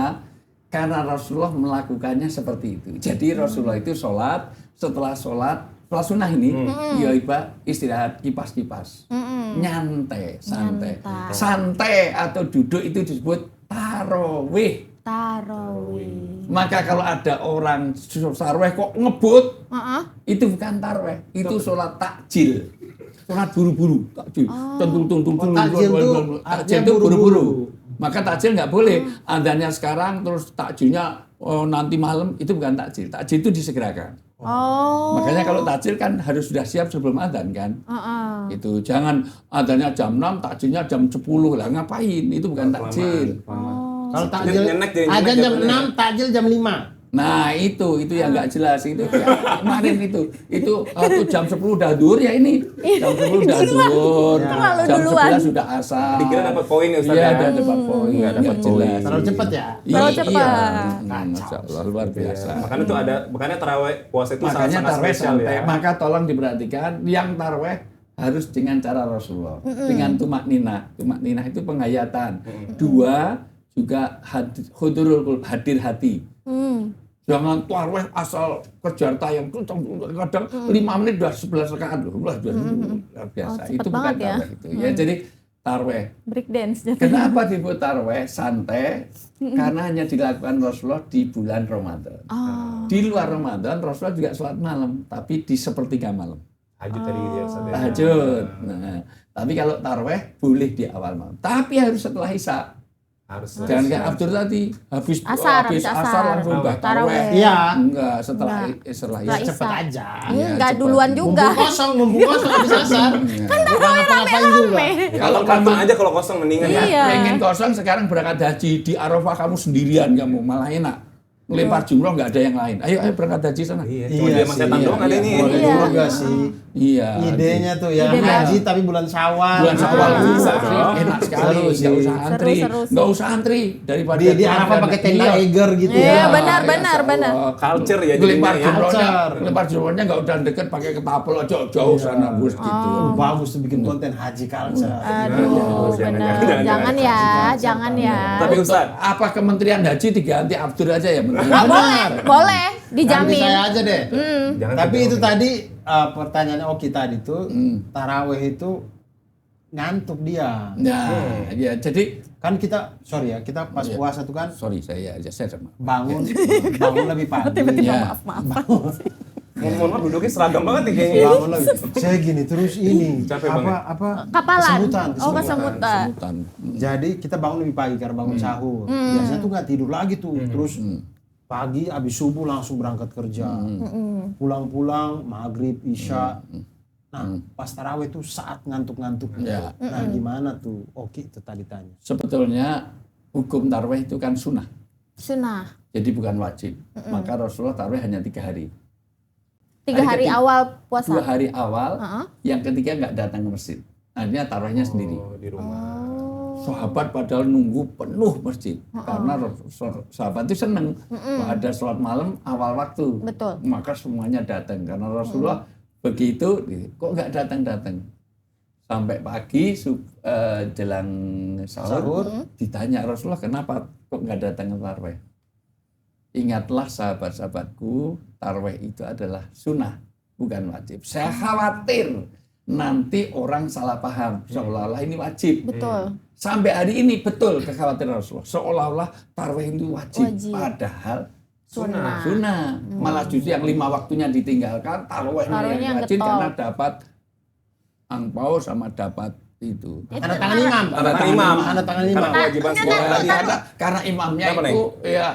Karena Rasulullah melakukannya seperti itu. Jadi Rasulullah itu sholat, setelah sunnah ini, ya Iba, istirahat, kipas-kipas. Nyantai, santai. Nyantai. Santai atau duduk itu disebut tarawih. Tarawih. Maka kalau ada orang tarawih kok ngebut, Heeh. itu bukan tarawih, itu sholat takjil. Sholat buru-buru, takjil. Takjil tuh Takjil artinya itu buru-buru. buru-buru. Maka takjil nggak boleh. Adanya sekarang terus takjilnya nanti malam, itu bukan takjil. Takjil itu disegerakan. Oh. Makanya kalau takjil kan harus sudah siap sebelum adzan kan. Heeh. Itu jangan adanya jam 6, takjilnya jam 10 lah, ngapain? Itu bukan takjil. Kalau takjil Nyenek jadi aja nyenek jam jatuhnya. 6, takjil jam 5. Nah itu yang nggak jelas itu kemarin itu waktu jam 10 udah duhur ya ini jam 10 udah duhur Terlalu jam duluan. 11 sudah asar Dikira dapat poin ya Ustaz iya ya? ada dapat poin Nggak dapat nggak poin. jelas Terlalu cepat ya. Terlalu Iya. cepat. Masya Allah luar biasa Makanya tuh makanya tarawih puasa itu makanya sangat taraweh spesial santai ya. maka tolong diperhatikan yang taraweh harus dengan cara Rasulullah dengan tumak ninah itu penghayatan dua juga hudurul hadir hati. Jangan tarawih asal kejar tayang kadang 5 menit udah 11 rakaat loh. Luar biasa. cepet Itu bukan banget ya. tarawih itu. Ya jadi tarawih. Break dance jatuhnya. Kenapa disebut tarawih santai? Karena hanya dilakukan Rasulullah di bulan Ramadan. Di luar Ramadan Rasulullah juga sholat malam, tapi di sepertiga malam. Tahajud tadi gitu ya Ustaz ya. Tahajud. Nah, tapi kalau tarawih boleh di awal malam. Tapi harus setelah Isya. Harus. Jangan kayak Abdur tadi habis Asar, habis habis asar asar. langsung udah Tarawih. tarawih. Iya. Enggak, setelah Enggak. setelah Setelah Isya. Cepet aja. Iya, Enggak cepat. duluan juga. Mumpung kosong habis asar. Kan ngapa-ngapain juga. Kalau Kamu kamu aja kalau kosong mendingan ya. Iya. pengen kosong sekarang berangkat haji di Arafah kamu sendirian kamu malah enak. Ngelempar jumroh nggak ada yang lain. Ayo berangkat haji sana. Iya, cuma dia sama setan iya, doang ada iya. ini. Boleh Iya. juga sih. Iya. Idenya tuh ya Ide haji tapi bulan Syawal. Bulan Syawal bisa bisa dong. enak sekali, Seru sih. nggak usah antri, Seru. nggak usah antri daripada Di Arafah pakai tenda Iya. Eiger gitu Iya, ya. benar, Ya, benar, Masya benar. Allah. Culture ya Ngelempar jadinya ya. jumrohnya, Culture. ngelempar jumrohnya nggak udah deket pakai ketapel jauh sana bus gitu. Bagus tuh bikin konten haji culture. Aduh, jangan, benar. jangan, Jangan ya. Tapi Ustaz, Apa Kementerian Haji diganti Abdur aja ya? Menteri? Boleh, Nanti dijamin. saya aja deh. jangan Tapi dijawab itu ini. tadi pertanyaan Oki tadi tuh taraweh itu ngantuk dia. Nah, ya jadi Kan kita sorry ya, kita pas puasa tuh kan sorry saya sama. bangun lebih pagi. Ya. Mohon maaf duduknya seragam banget nih kayaknya. Bangun lebih. Saya gini terus ini Capek banget. apa Kapalan. kesemutan. Oh, kesemutan. Sebutan. Jadi kita bangun lebih pagi karena bangun sahur. Biasanya tuh nggak tidur lagi tuh. Terus pagi abis subuh langsung berangkat kerja. Pulang-pulang maghrib, isya. Nah, pas taraweh tuh saat ngantuk-ngantuk. Ya. Nah, gimana tuh? Oke, itu tadi tanya. Sebetulnya hukum tarawih itu kan sunnah, Sunnah. jadi bukan wajib. Maka Rasulullah tarawih hanya 3 hari. 3 hari awal puasa. 2 hari awal, Heeh. yang ketiga nggak datang ke masjid. Akhirnya tarawihnya sendiri. Oh, di rumah. Sahabat padahal nunggu penuh masjid karena sahabat itu seneng ada sholat malam awal waktu. Betul. Maka semuanya datang karena Rasulullah begitu kok nggak datang sampai pagi jelang sahur ditanya Rasulullah kenapa kok nggak datang ke tarawih. Ingatlah sahabat-sahabatku, tarawih itu adalah sunnah bukan wajib. Saya khawatir nanti orang salah paham seolah-olah ini wajib. Betul. Sampai hari ini betul kekhawatiran Rasulullah seolah-olah tarawih itu wajib. Wajib. Padahal Sunnah. sunnah. Malah justru yang 5 waktunya ditinggalkan, tarawihnya Tarawihnya yang wajib getol. karena dapat angpau sama dapat itu. Tanda tangan imam. Tanda tangan imam. Tanda tangan imam. Karena kewajiban sekolah tadi. Karena imamnya Kenapa, itu ya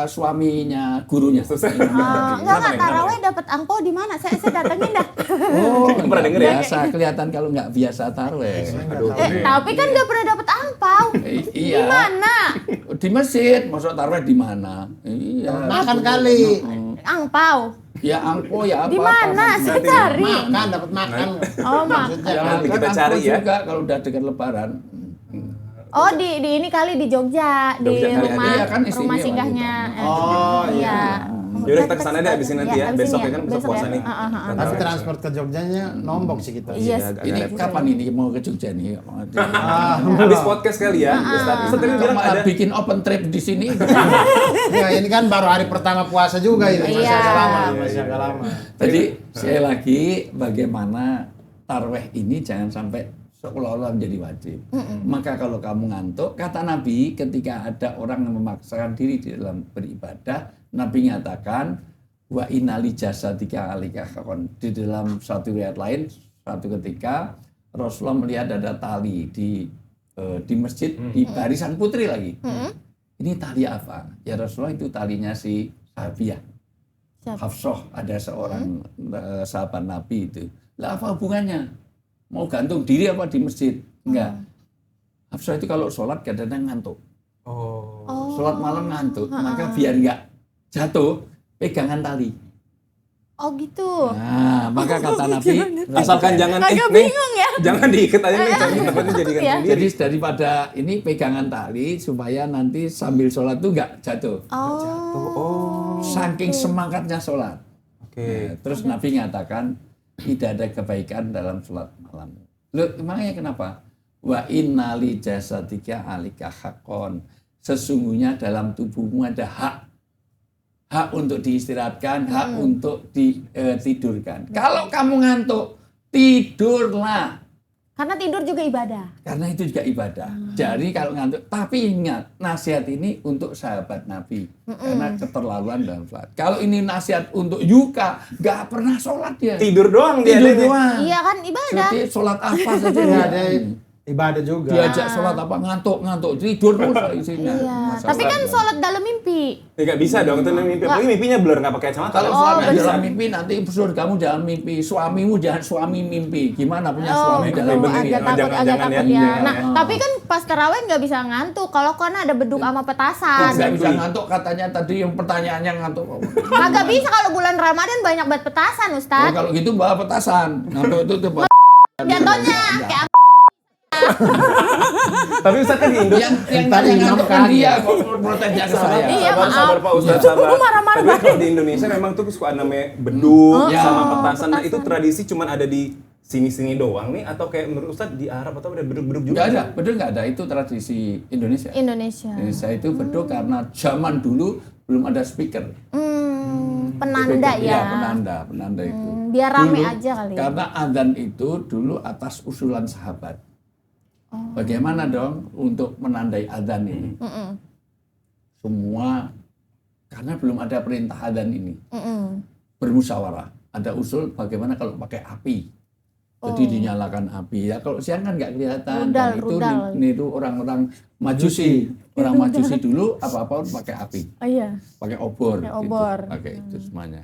suaminya gurunya. Susah. Enggak, taraweh dapat angpau di mana? Saya datengin dah. Oh, Pernah denger ya? biasa kelihatan kalau nggak biasa tarawih. Aduh. Tapi kan nggak pernah dapat angpau. Iya. Gimana? di masjid, masuk tarawih di mana? Iya. Makan kali. Angpau. Ya angpo ya apa? Di mana sih cari? Makan, dapat makan. Oh, Maksudnya Ya, Nanti kan kita angpo cari ya. juga kalau udah dekat lebaran. Oh di ini kali di Jogja, di Jogja kali rumah ada. Iya, kan istimewa rumah gitu. singgahnya. Oh, iya. Yaudah kita kesana deh abis ini nanti ya. Abis Besok ini ya kan besok puasa nih. Tapi transport ke Jogjanya nombok sih kita. Iya. agak Ini repot. kapan ini mau ke Jogja nih? Habis podcast kali ya. Ustaz tadi bilang Malah ada. bikin open trip di sini. Ya, ini kan baru hari pertama puasa juga ini. Masih Iya. agak lama, masih agak lama. Jadi sekali lagi bagaimana tarweh ini jangan sampai seolah-olah menjadi wajib. Maka kalau kamu ngantuk, kata Nabi ketika ada orang yang memaksakan diri di dalam beribadah, Nabi nyatakan wa inali jasadika alika kakon. Di dalam satu riwayat lain, suatu ketika Rasulullah melihat ada tali di masjid di barisan putri lagi. Ini tali apa? Ya Rasulullah itu talinya si Sahabiyah. Siapa? Hafsah, ada seorang sahabat Nabi itu. Lah apa hubungannya? Mau gantung diri apa di masjid? Enggak. Hafsah itu kalau sholat kadang-kadang ngantuk. Oh. Sholat malam ngantuk, maka biar enggak jatuh, pegangan tali. Oh gitu. Nah, maka kata Nabi, Asalkan jangan Agak nih, bingung ya. jangan diikat aja nih, takutnya jadi Ya. gantung diri. jadi daripada ini pegangan tali supaya nanti sambil sholat tuh enggak jatuh. Oh. Saking semangatnya sholat. Oke. Nah, terus Nabi mengatakan tidak ada kebaikan dalam sholat malam. Loh, emangnya kenapa? Wa inna li jasadika alika haqqon. Sesungguhnya dalam tubuhmu ada hak. Hak untuk diistirahatkan, hak untuk ditidurkan. Kalau kamu ngantuk, tidurlah. Karena tidur juga ibadah. Karena itu juga ibadah. Jadi kalau ngantuk, tapi ingat nasihat ini untuk sahabat Nabi karena keterlaluan dalam sholat. Kalau ini nasihat untuk Yuka, nggak pernah sholat dia. Tidur doang dia. Tidur adanya. doang. Iya kan ibadah. Jadi sholat apa saja Ya, dia ada ibadah juga. diajak sholat apa ngantuk tidur terus isinya. Iya. Masalah Tapi kan dia. sholat dalam mimpi. Ya, nggak bisa dong itu mimpi. Apalagi mimpinya blur nggak pakai kacamata. Kalau Oh, sholat benar. dalam mimpi nanti kamu jangan mimpi, suamimu jangan suami mimpi. Gimana punya suami dalam bener. mimpi? agak takut, Jangan- agak jangan takut ya. ya. Jangan Nah, ya. tapi kan pas tarawih nggak bisa ngantuk. Kalau karena ada beduk sama petasan. Nggak bisa ngantuk katanya tadi yang pertanyaannya ngantuk. Kagak bisa kalau bulan Ramadan banyak banget petasan, Oh, Ustaz. kalau gitu bawa petasan. Ngantuk itu tuh. Jatuhnya kayak Tapi Ustaz kan di Indo. yang Tadi tanya ngantuk kan makan. dia kok protesnya ke saya. Iya, sabar, maaf. sabar Pak Ustaz, sabar. Aku marah-marah Tapi kalau di Indonesia memang tuh suka namanya beduk Ya. sama petasan. Nah, itu tradisi cuman ada di sini-sini doang nih atau kayak menurut Ustaz di Arab atau ada beduk-beduk juga? Nggak ada, betul nggak ada. Itu tradisi Indonesia. Indonesia. Indonesia itu beduk karena zaman dulu belum ada speaker. Penanda Speaker, ya. iya, penanda itu. Biar rame aja kali ya. Karena adzan itu dulu atas usulan sahabat. Bagaimana dong untuk menandai adzan ini? Semua karena belum ada perintah adzan ini. Bermusyawarah. Ada usul bagaimana kalau pakai api. Jadi dinyalakan api. Ya kalau siang kan nggak kelihatan. Dan itu Rudal. niru orang-orang Majusi. Orang Majusi dulu apa-apa pakai api. Oh iya. Pakai obor. Pakai gitu. obor. Pakai itu semuanya.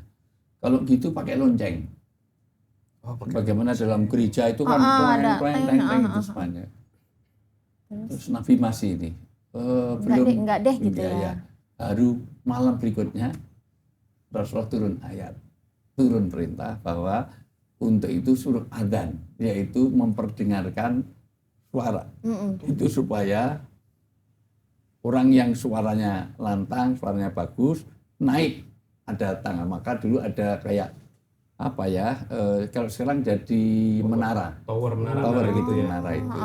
Kalau gitu pakai lonceng. Oh, Bagaimana dalam gereja itu kan ada. itu semuanya. Terus Nabi masih ini belum enggak deh gitu enggak, ya. Baru malam berikutnya Rasulullah turun perintah bahwa untuk itu suruh adzan, yaitu memperdengarkan suara. Itu supaya orang yang suaranya lantang, suaranya bagus, naik ada tangga. Maka dulu ada kayak apa ya? Kalau sekarang jadi menara. Tower menara. Tower menara gitu ya. menara itu.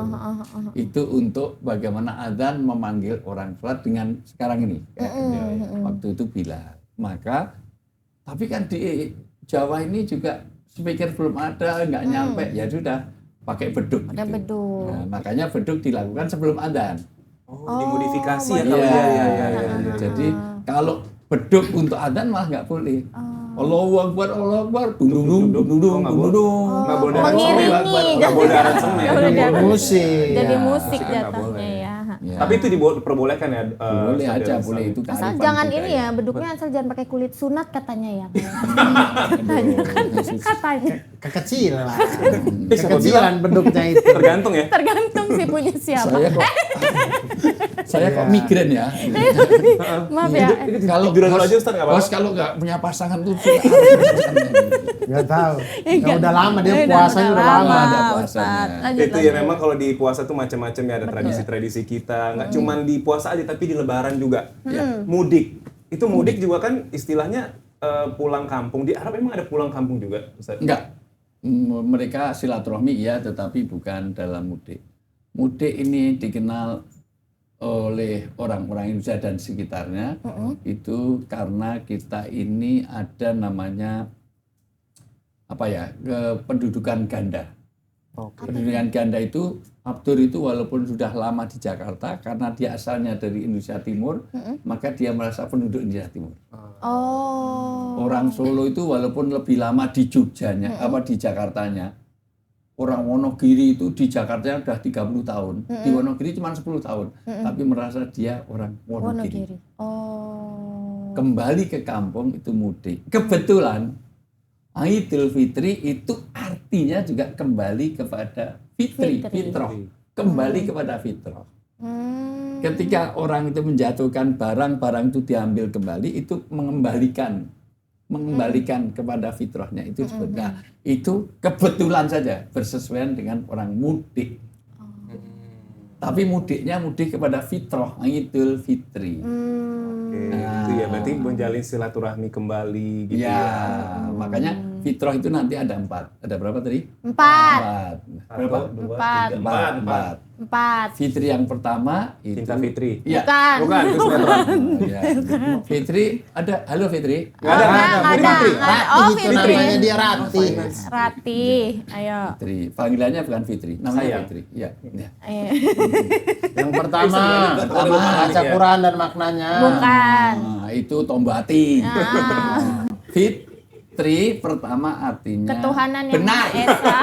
Itu untuk bagaimana adzan memanggil orang sholat dengan sekarang ini. Waktu itu Bilal. Maka tapi kan di Jawa ini juga speaker belum ada, nggak nyampe. Ya sudah pakai beduk. Ada gitu. beduk. Nah, makanya beduk dilakukan sebelum adzan. Oh, dimodifikasi ya Iya, kalau Jadi kalau beduk untuk adzan malah nggak boleh. Allahu Akbar, dung dung dung dung dung dung dung. Nggak boleh Mengiringi. nggak boleh aransemen. Nggak boleh Musik. Jadi Ya, musik musik kan nggak jatuhnya boleh. ya. Ya. Tapi itu diperbolehkan ya? Boleh Ustaz aja, Rizal? boleh itu Asal kearifan jangan budaya. ini ya, beduknya asal jangan pakai kulit sunat katanya ya. Aduh, Katanya. Kekecilan. Siapa bilang? Kekecilan beduknya itu. Tergantung ya? Tergantung sih punya siapa. saya kok migren ya. Maaf ya. Kalau Tiduran dulu bos- aja, Ustaz, nggak apa-apa. bos kalau nggak punya pasangan tuh Gak tahu. Iya. Ya udah lama dia Udah puasanya udah lama. ada Ustaz. puasanya. Lanjut, Itu ya lanjut. memang kalau di puasa tuh macam-macam ya, ada tradisi-tradisi kita. Nggak cuman di puasa aja, tapi di lebaran juga. Mudik. Itu mudik juga kan istilahnya pulang kampung. Di Arab memang ada pulang kampung juga, Ustaz? Enggak. Mereka silaturahmi ya, tetapi bukan dalam mudik. Mudik ini dikenal oleh orang-orang Indonesia dan sekitarnya itu karena kita ini ada namanya apa ya, kependudukan ganda. Pendudukan ganda itu Abdur itu walaupun sudah lama di Jakarta karena dia asalnya dari Indonesia Timur, maka dia merasa penduduk Indonesia Timur. Oh. Orang Solo itu walaupun lebih lama di Jogjanya, apa di Jakartanya, orang Wonogiri itu di Jakarta udah 30 tahun, di Wonogiri cuma 10 tahun, tapi merasa dia orang Wonogiri. Wonogiri. Oh. Kembali ke kampung itu mudik. Kebetulan Idul Fitri itu artinya juga kembali kepada Fitri. fitrah, kembali kepada fitrah. Hmm. Ketika orang itu menjatuhkan barang-barang itu diambil kembali, itu mengembalikan kepada fitrahnya itu sebetulnya. Itu kebetulan saja bersesuaian dengan orang mudik. Tapi mudiknya mudik kepada fitrah, Idul Fitri. Oke, itu ya berarti menjalin silaturahmi kembali gitu Ya, ya. makanya fitrah itu nanti ada 4. Ada berapa tadi? 4. Berapa? 1, 2, 3, 4. 4. Fitri yang pertama itu Cinta Fitri. Ya. Bukan. Bukan, itu sinetron. Ya. Fitri ada. Halo Fitri. Nggak ada, nggak ada. Nggak Fitri. ada. Rati Oh, itu Fitri. namanya dia Rati. Rati. Ayo. Fitri. Panggilannya bukan Fitri, namanya Sayang. Fitri. Ya. Ya. Ayo. Yang pertama, Pertama, baca ya. Quran dan maknanya. Bukan. Nah, itu tombati. Ah. Fitri pertama artinya Ketuhanan yang benar. Maha Esa.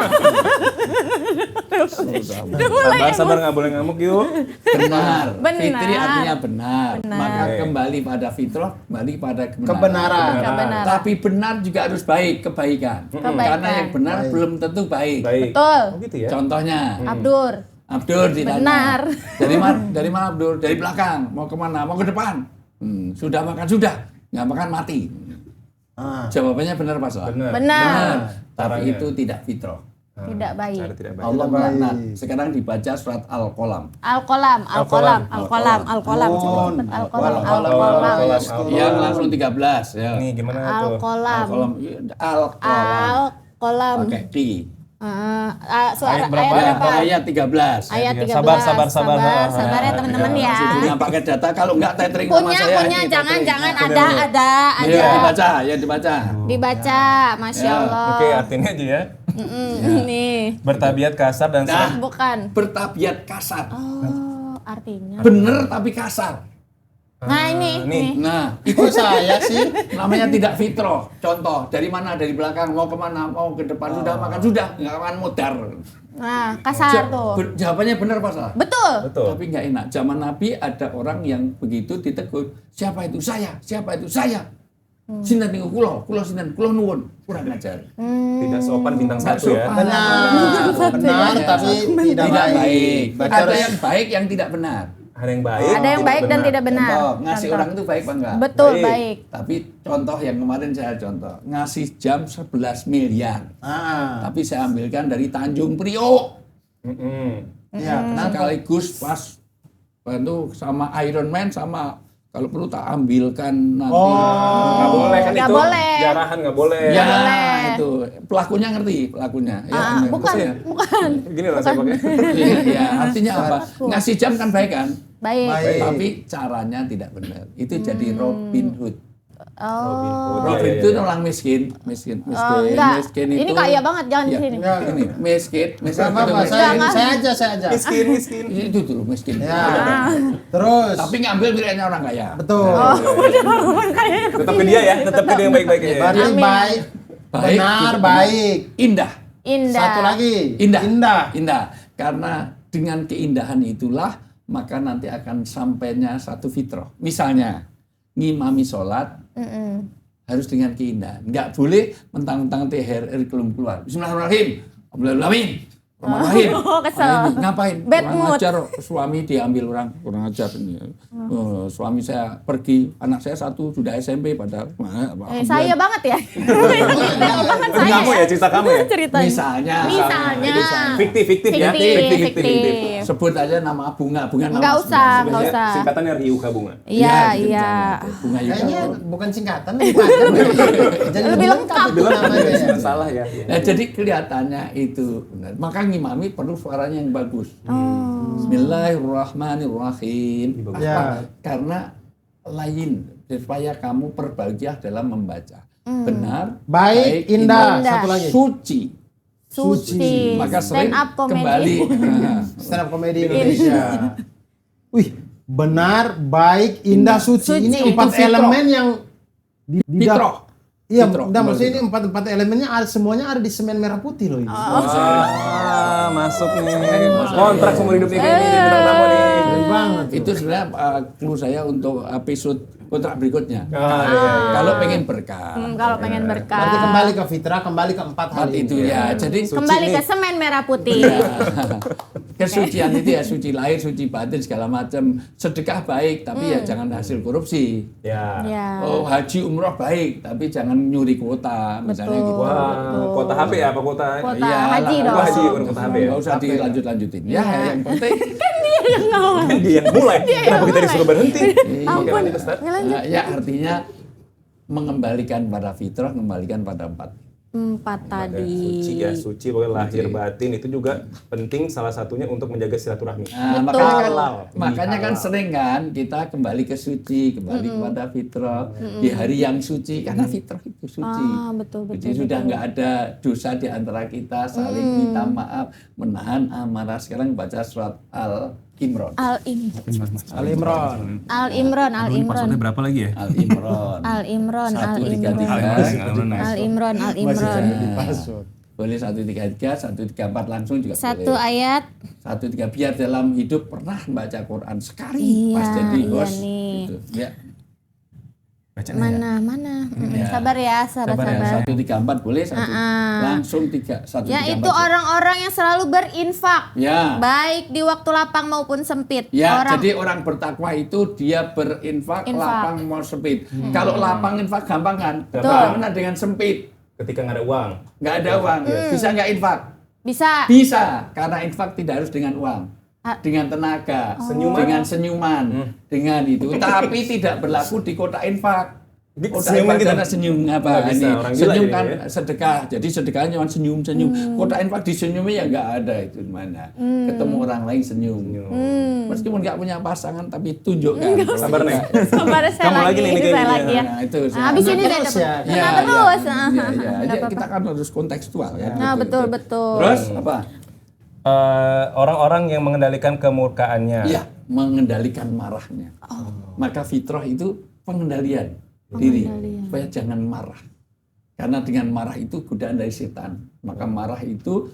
Sabar nggak boleh ngamuk yuk. Benar. Benar. Fitri artinya benar. Benar. Maka Oke. kembali pada fitrah, kembali pada Kebenaran. Kebenaran. Tapi benar juga harus baik, kebaikan. Kebaikan. Karena yang benar Baik. belum tentu baik. Baik. Betul. Oh gitu ya. Contohnya, Abdur. Abdur ditanya. Benar. Dari mana Abdur? Dari belakang. Mau kemana? Mau ke depan. Sudah makan sudah. Nggak makan mati. Ah. Jawabannya benar Pak Salah? Benar. Benar. Tapi Caranya. itu tidak fitrah. Tidak baik. Cara tidak baik. Allah baik. melaknat. Sekarang dibaca surat Al-Qalam. Al-Qalam, Al-Qalam, Al-Qalam, Al-Qalam. Coba Nun. cepet. Al-Qalam, Al-Qalam. Al-Qalam. Yang langsung 13 ya. Nih gimana tuh? Al-Qalam. Al-Qalam. Al-Qalam. Al-Qalam. Pakai Q. Ayat berapa? Ayat 13. Ayat 13. Sabar. Sabar ya teman-teman ya. Punya pakai data, kalau enggak tethering sama Punya, saya. punya, ini jangan, tethering. jangan, ada. Ya, dibaca, ya dibaca. Dibaca, Masya Ya. Allah. Oke, artinya aja ya. Nih, Bertabiat kasar dan Nah. bukan. Bertabiat kasar. Oh, artinya. Bener tapi kasar. Nah ini, nih. nih. Nah, Itu saya sih. namanya tidak fitrah. Contoh, dari mana? Dari belakang, mau kemana? Mau ke depan, sudah makan, sudah. Nggak akan modar. Nah, kasar tuh. Jawabannya benar Pak Salah. Betul. Betul. Tapi nggak enak. Zaman Nabi ada orang yang begitu ditegur. Siapa itu? Saya. Siapa itu? Saya. Sinten niku kula sinten, kula nuwun. Kurang ajar. Tidak sopan bintang Nggak satu ya. sopan. Benar, tapi tidak baik. Baca Ada harus- yang baik yang tidak benar. Ada yang baik. Ada yang baik dan tidak benar. Contoh, ngasih Contoh. orang itu baik apa enggak? Betul, Baik. baik. Tapi contoh yang kemarin saya contoh, ngasih jam 11 miliar. Ah. Tapi saya ambilkan dari Tanjung Priok. Ya, kenapa? Sekaligus pas bantu sama Iron Man sama kalau perlu tak ambilkan nanti. Nggak boleh kan Nggak itu. boleh. Jarahan nggak boleh. Ya, boleh. itu pelakunya ngerti pelakunya. Ya, ini Bukan, maksudnya. bukan. Gini loh saya pakai. Ya, artinya apa? Ngasih jam kan baik kan? Baik. Baik. Tapi caranya tidak benar. Itu jadi Robin Hood. Oh. Robin iya, itu iya. orang miskin. Miskin Enggak. itu. Ini kaya banget, jangan di Ya, sini. Enggak. Ini miskin Nggak itu apa-apa, miskin. saya aja. Miskin. Itu dulu miskin. Ya. Terus. Tapi ngambil miliknya orang kaya. Betul. Tetap ke dia ya. Tetap ke dia yang baik-baik ya. Berarti Amin. baik. Baik, Benar, tidak baik. Indah. Indah. Satu lagi. Indah. Indah. Indah. Karena dengan keindahan itulah maka nanti akan sampainya satu fitrah. Misalnya ngimami sholat harus dengan keindahan. Nggak boleh mentang-mentang THR belum keluar. Bismillahirrahmanirrahim. Alhamdulillah. Rahim. Kesel. Ngapain? Bad Kurang mood. ajar, suami diambil orang, kurang ajar ini. Suami saya pergi, anak saya satu sudah SMP padahal. Saya banget ya. Banget Itu saya. kamu ya, cerita kamu ya? Ceritanya. Misalnya. Fiktif ya? Fiktif. Sebut aja nama bunga nama. Nggak usah, nggak usah. Singkatannya Ryuka Bunga. Iya. Bunga Kayaknya Yuka. bukan singkatan, jadi Lebih lengkap. namanya ya. Salah ya. Nah, jadi kelihatannya itu benar. Maka ngimami perlu suaranya yang bagus. Bismillahirrahmanirrahim. Ya. Karena lain supaya kamu berbahagia dalam membaca. Benar, Baik, indah. Indah. Satu lagi. suci. Maka sering Stand up comedy. kembali. Stand up komedi Indonesia. Wih, benar, baik, indah, suci. Suci. Ini 4 Itu elemen yang Fitrah. Iya, Fitrah. maksudnya ini 4 elemennya semuanya ada di semen merah putih loh ini. Masuk nih. Kontrak seumur hidup nih kayaknya bintang tamu nih. Keren banget. Itu sebenarnya clue saya untuk episode kontrak berikutnya. Iya. Kalau pengen berkah. Kalau pengen berkah. Berarti kembali ke fitrah, kembali ke 4 hal Empat itu ya. Jadi Kembali ke semen merah putih. kesucian itu ya suci lahir, suci batin segala macam. Sedekah baik, tapi ya jangan hasil korupsi. Ya. Ya. Oh, haji umroh baik, tapi jangan nyuri kuota misalnya Betul. gitu. Wah, kota HP ya, apa kota? Kota Iya, haji lah. dong. Haji, bukan kota HP ya. Nggak usah dilanjut-lanjutin. Ya, yang penting Kan dia yang mulai. Kenapa kita disuruh berhenti? Oke, lanjut Ustaz. ya artinya mengembalikan pada fitrah, mengembalikan pada 4. 4 Ada tadi. suci ya, suci pokoknya lahir batin itu juga penting salah satunya untuk menjaga silaturahmi. Nah, makanya kan sering kan kita kembali ke suci, kembali kepada fitrah di hari yang suci karena fitrah itu suci. Betul. Jadi sudah nggak ada dosa di antara kita, saling minta maaf, menahan amarah. Sekarang baca surat Al-Imran. Al-Imran. Al-Imran. berapa lagi ya? Al-Imran. 1, 3, 3. Boleh 1, 3, 3, 1, 3, 4 langsung juga Satu boleh. ayat. 1, 3 biar dalam hidup pernah baca Quran sekali pas jadi host. nih. Gitu. Ya. Mana? Sabar ya, Sabar sabar. ya, 1, 3, 4 boleh 1. Langsung 3, 1, 3, 4. Yaitu orang-orang yang selalu berinfak. Ya. Baik di waktu lapang maupun sempit. Ya, jadi orang bertakwa itu dia berinfak, Infak. lapang mau sempit. Kalau lapang infak gampang kan? Betul. Bagaimana dengan sempit? Ketika nggak ada uang. Nggak ada uang. Bisa nggak infak? Bisa. Bisa, karena infak tidak harus dengan uang. Dengan tenaga, Senyuman. dengan senyuman, dengan itu. Tapi tidak berlaku di kota infak. Di Kota senyuman infak kita karena senyum apa nggak bisa, ini? orang gila Senyum jadi kan ya. sedekah. Jadi sedekahnya cuma senyum-senyum. Kota infak disenyumi ya nggak ada itu di mana. Ketemu orang lain senyum. Meskipun nggak punya pasangan tapi tunjukkan. Sabar nih. Sabar saya Kamu lagi lagi, nih, ini saya kayaknya. lagi ya. Nah, itu. Habis ini saya Terus dapat. ya. Kena terus. Kita kan harus kontekstual ya. Nah, Betul. betul. Terus apa? Orang-orang yang mengendalikan kemurkaannya. Iya, mengendalikan marahnya. Maka fitrah itu pengendalian diri, supaya jangan marah. Karena dengan marah itu godaan dari setan. Maka marah itu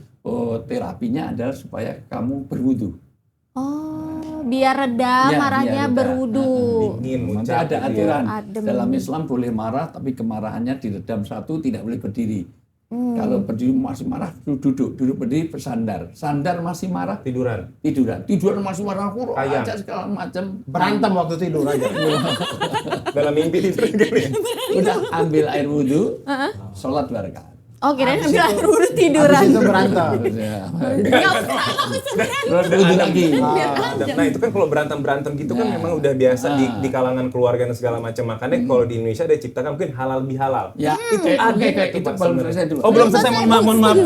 terapinya adalah supaya kamu berwudu. Biar reda Ya, marahnya biar reda. berwudu. Dingin, Nanti muncak ada gitu ya. aturan. Adem. Dalam Islam boleh marah, tapi kemarahannya diredam. 1, tidak boleh berdiri. Kalau berdiri masih marah, duduk berdiri bersandar. Sandar masih marah, Tiduran. tiduran masih marah, kurang Ayam. aja segala macam. Berantem waktu tidur aja. Dalam mimpi tidur gini. Udah ambil air wudhu, sholat 2 rakaat. Oh, kirain ambil air wudhu Habis tiduran. itu berantem. Terus wudhu lagi. Nah itu kan kalau berantem gitu kan memang udah biasa di kalangan keluarga dan segala macam. Makanya kalau di Indonesia ada diciptakan mungkin halal bihalal. Ya, itu ada itu Pak, belum sebenarnya. selesai dulu. Oh belum selesai, mohon maaf.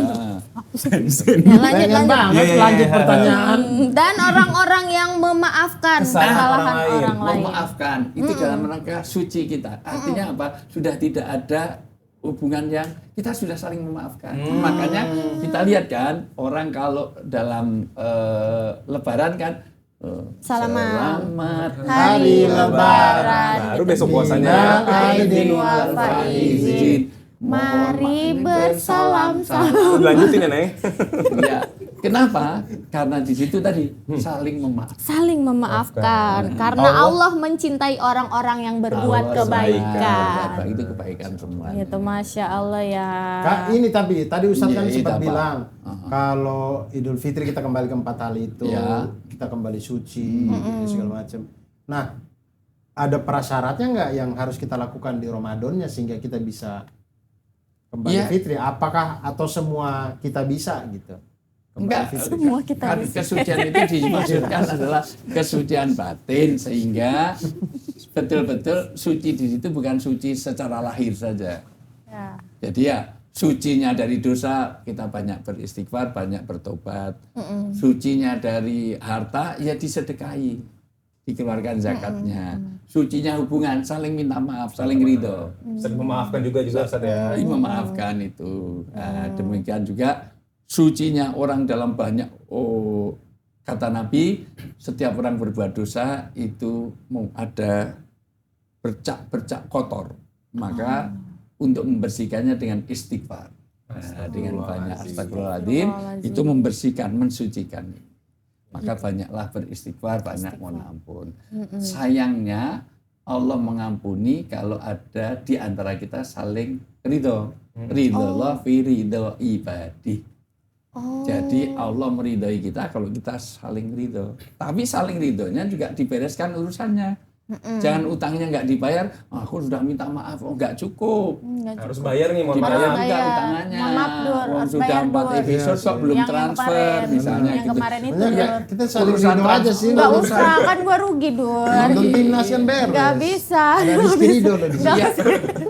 Pengen banget lanjut pertanyaan. Dan orang-orang yang memaafkan kesalahan orang lain. Memaafkan itu dalam rangka suci kita. Artinya apa? Sudah tidak ada hubungan yang kita sudah saling memaafkan. Makanya kita lihat kan orang kalau dalam Lebaran kan Selamat Hari Lebaran. Baru besok puasanya. Aidin wal faizin. Mari bersalam-salam. Lanjutin ya Neng. Ya, Kenapa? Karena di situ tadi saling memaafkan. Saling memaafkan karena Allah mencintai orang-orang yang berbuat kebaikan. Itu kebaikan semua. Itu Masya Allah ya. Kak, ini tapi tadi Ustadz kan Iya, sempat apa? bilang kalau Idul Fitri kita kembali ke 4 hal itu, Ya. kita kembali suci, segala macam. Nah, ada prasyaratnya nggak yang harus kita lakukan di Ramadannya sehingga kita bisa kembali Ya. fitri? Apakah atau semua kita bisa gitu? Kembali Enggak, fitri. Semua kita kan bisa. kesucian itu dimaksudkan adalah kesucian batin sehingga betul-betul suci di situ bukan suci secara lahir saja. Ya. Jadi ya sucinya dari dosa kita banyak beristighfar, banyak bertobat. Sucinya dari harta ya disedekahi, dikeluarkan zakatnya. Sucinya hubungan saling minta maaf, saling ridho. Saling memaafkan juga Ustaz ya. Memaafkan itu. Nah, demikian juga sucinya orang dalam banyak kata Nabi, setiap orang berbuat dosa itu mau ada bercak-bercak kotor, maka untuk membersihkannya dengan istighfar, dengan banyak astagfirullahaladzim, itu membersihkan, mensucikan. Maka banyaklah beristighfar, banyak mohon ampun. Sayangnya Allah mengampuni kalau ada di antara kita saling ridho. Ridho Allah fi ridho ibadi. Jadi Allah meridhoi kita kalau kita saling ridho. Tapi saling ridhonya juga dibereskan urusannya. Jangan utangnya nggak dibayar, aku sudah minta maaf, nggak cukup. Harus bayar nih, mohon Dibayar maaf. juga bayar. utangnya. Mohon maaf, Dur, Wong harus sudah bayar, 4 Dur. episode kok belum Yang transfer kemarin, misalnya yang gitu. kemarin itu Makanya Dur. kita saling Urusan ridho aja sih. Nggak nggak usah, kan gua rugi Dur. Nonton timnas kan beres. Nggak bisa. Ada Rizky Ridho loh di sini. Ya,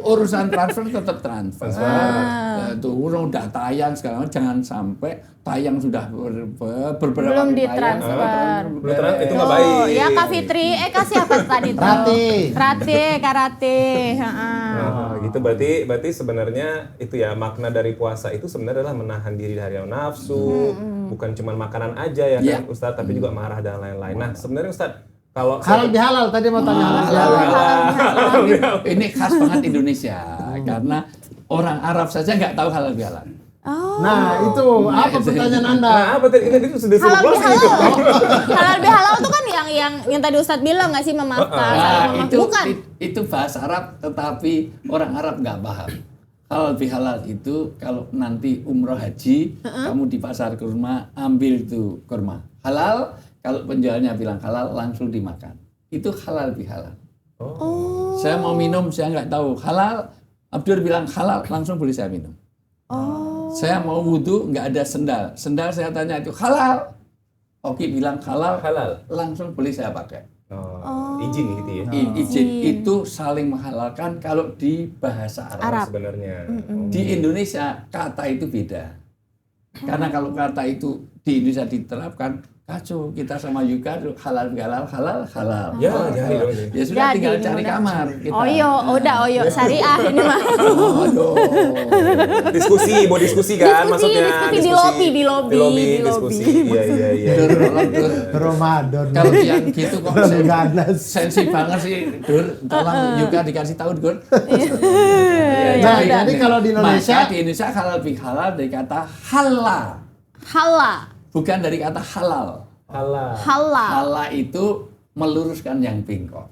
urusan transfer tetap transfer. Tuh udah tayang sekarang, jangan sampai tayang sudah beberapa Belum kali ditransfer. Itu nggak Oh, baik. ya Kak Fitri, Kak siapa tadi tuh? Rati. Karate. Nah, gitu berarti sebenarnya itu ya makna dari puasa itu sebenarnya adalah menahan diri dari hawa nafsu, bukan cuma makanan aja ya Iya. kan Ustadz, tapi juga marah dan lain-lain. Nah, sebenarnya Ustadz kalau Halal bihalal tadi mau tanya halal bihalal. Ini khas banget Indonesia karena orang Arab saja nggak tahu halal bihalal. Nah, itu apa pertanyaan Anda? Nah, apa tadi itu sudah Halal surplus gitu. Halal bihalal itu kan yang tadi Ustadz bilang nggak sih memaafkan, saling memaafkan. Bukan. Itu bahasa Arab tetapi orang Arab nggak paham. Halal bihalal itu kalau nanti umroh haji, kamu di pasar kurma ambil itu kurma. Halal, kalau penjualnya bilang halal langsung dimakan. Itu halal bihalal. Saya mau minum, saya nggak tahu halal. Abdur bilang halal, langsung boleh saya minum. Saya mau wudhu, nggak ada sendal. Sendal saya tanya itu halal. Oki bilang halal, langsung boleh saya pakai. Izin gitu ya. Izin itu saling menghalalkan kalau di bahasa Arab. Sebenarnya. Di Indonesia kata itu beda. Karena kalau kata itu di Indonesia diterapkan, kacau kita sama Yuka halal halal. Ya, jadi dong. Ya sudah Jadi, tinggal ini cari udah. kamar. Kita. Oyo syariah ini mah. Aduh. Mau diskusi kan maksudnya. Diskusi di lobi. Diskusi. Iya. Dur, Ramadan. kalau yang gitu kok ganas. sensi banget sih, Dur. Tolong Yuka dikasih tahu, Dur. Nah, jadi kalau di Indonesia Maka di Indonesia halal bihalal dari kata halal. Halal. Bukan dari kata halal. Halal. Halal. Halal itu meluruskan yang bengkok.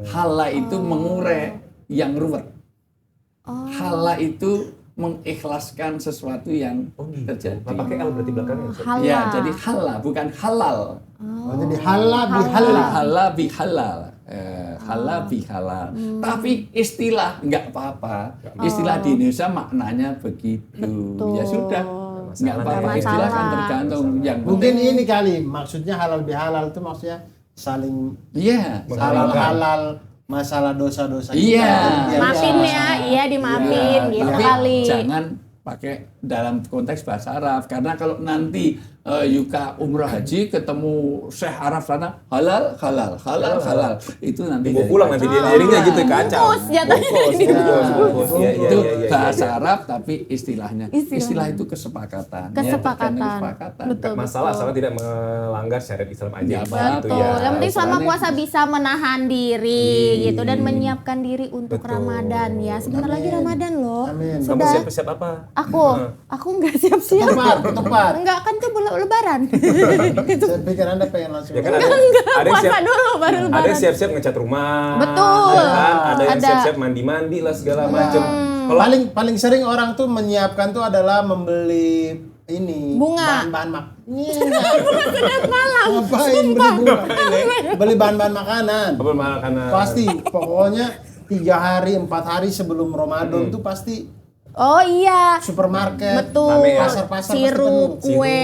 Halal itu mengurai yang ruwet. Halal itu mengikhlaskan sesuatu yang terjadi. Nggak pakai L berarti belakangnya. Ustaz. Halal. Ya, jadi halal bukan halal. jadi halal bihalal. Halal bihalal. Halal bihalal. Tapi istilah nggak apa-apa. Istilah di Indonesia maknanya begitu. Ya sudah. Nggak apa-apa. Istilah kan tergantung yang Mungkin ini kali maksudnya halal bihalal itu maksudnya saling Iya. halal masalah dosa-dosa Iya. kita. Maafin ya, iya dimaafin gitu Tapi kali. jangan pakai dalam konteks bahasa Arab karena kalau nanti Yuka umrah haji ketemu Syekh Arab sana halal. Itu nanti Dibawa pulang nanti dia jadinya gitu kacau. Bungkus jatuhnya. Bungkus. Iya, iya, itu iya, iya, bahasa iya. Arab tapi istilahnya. Istilah itu kesepakatan. Kesepakatan. Betul. Masalah asal tidak melanggar syariat Islam aja Ya, gitu Betul. ya. Yang penting selama Soalnya- puasa bisa menahan diri gitu dan menyiapkan diri untuk Betul. Ramadan ya. Sebentar lagi Ramadan loh. Amin. Kamu Sudah. siap-siap apa? Aku nggak siap-siap. Tepat. Enggak kan tuh lebaran. Saya pikir Anda pengen langsung. Ya kan ada yang Puasa siap, dulu baru ada lebaran. yang siap-siap ngecat rumah. Betul. Ya kan? Ada yang Ada. siap-siap mandi-mandi lah segala macam. Kalau Paling sering orang tuh menyiapkan tuh adalah membeli ini Bunga. bahan-bahan ngapain beli bunga? Beli bahan-bahan makanan. apa makanan? Pasti pokoknya 3 hari 4 hari sebelum Ramadan tuh pasti Oh iya. supermarket, Betul. Rame ya? pasar-pasar Sirup, pasti penuh. kue.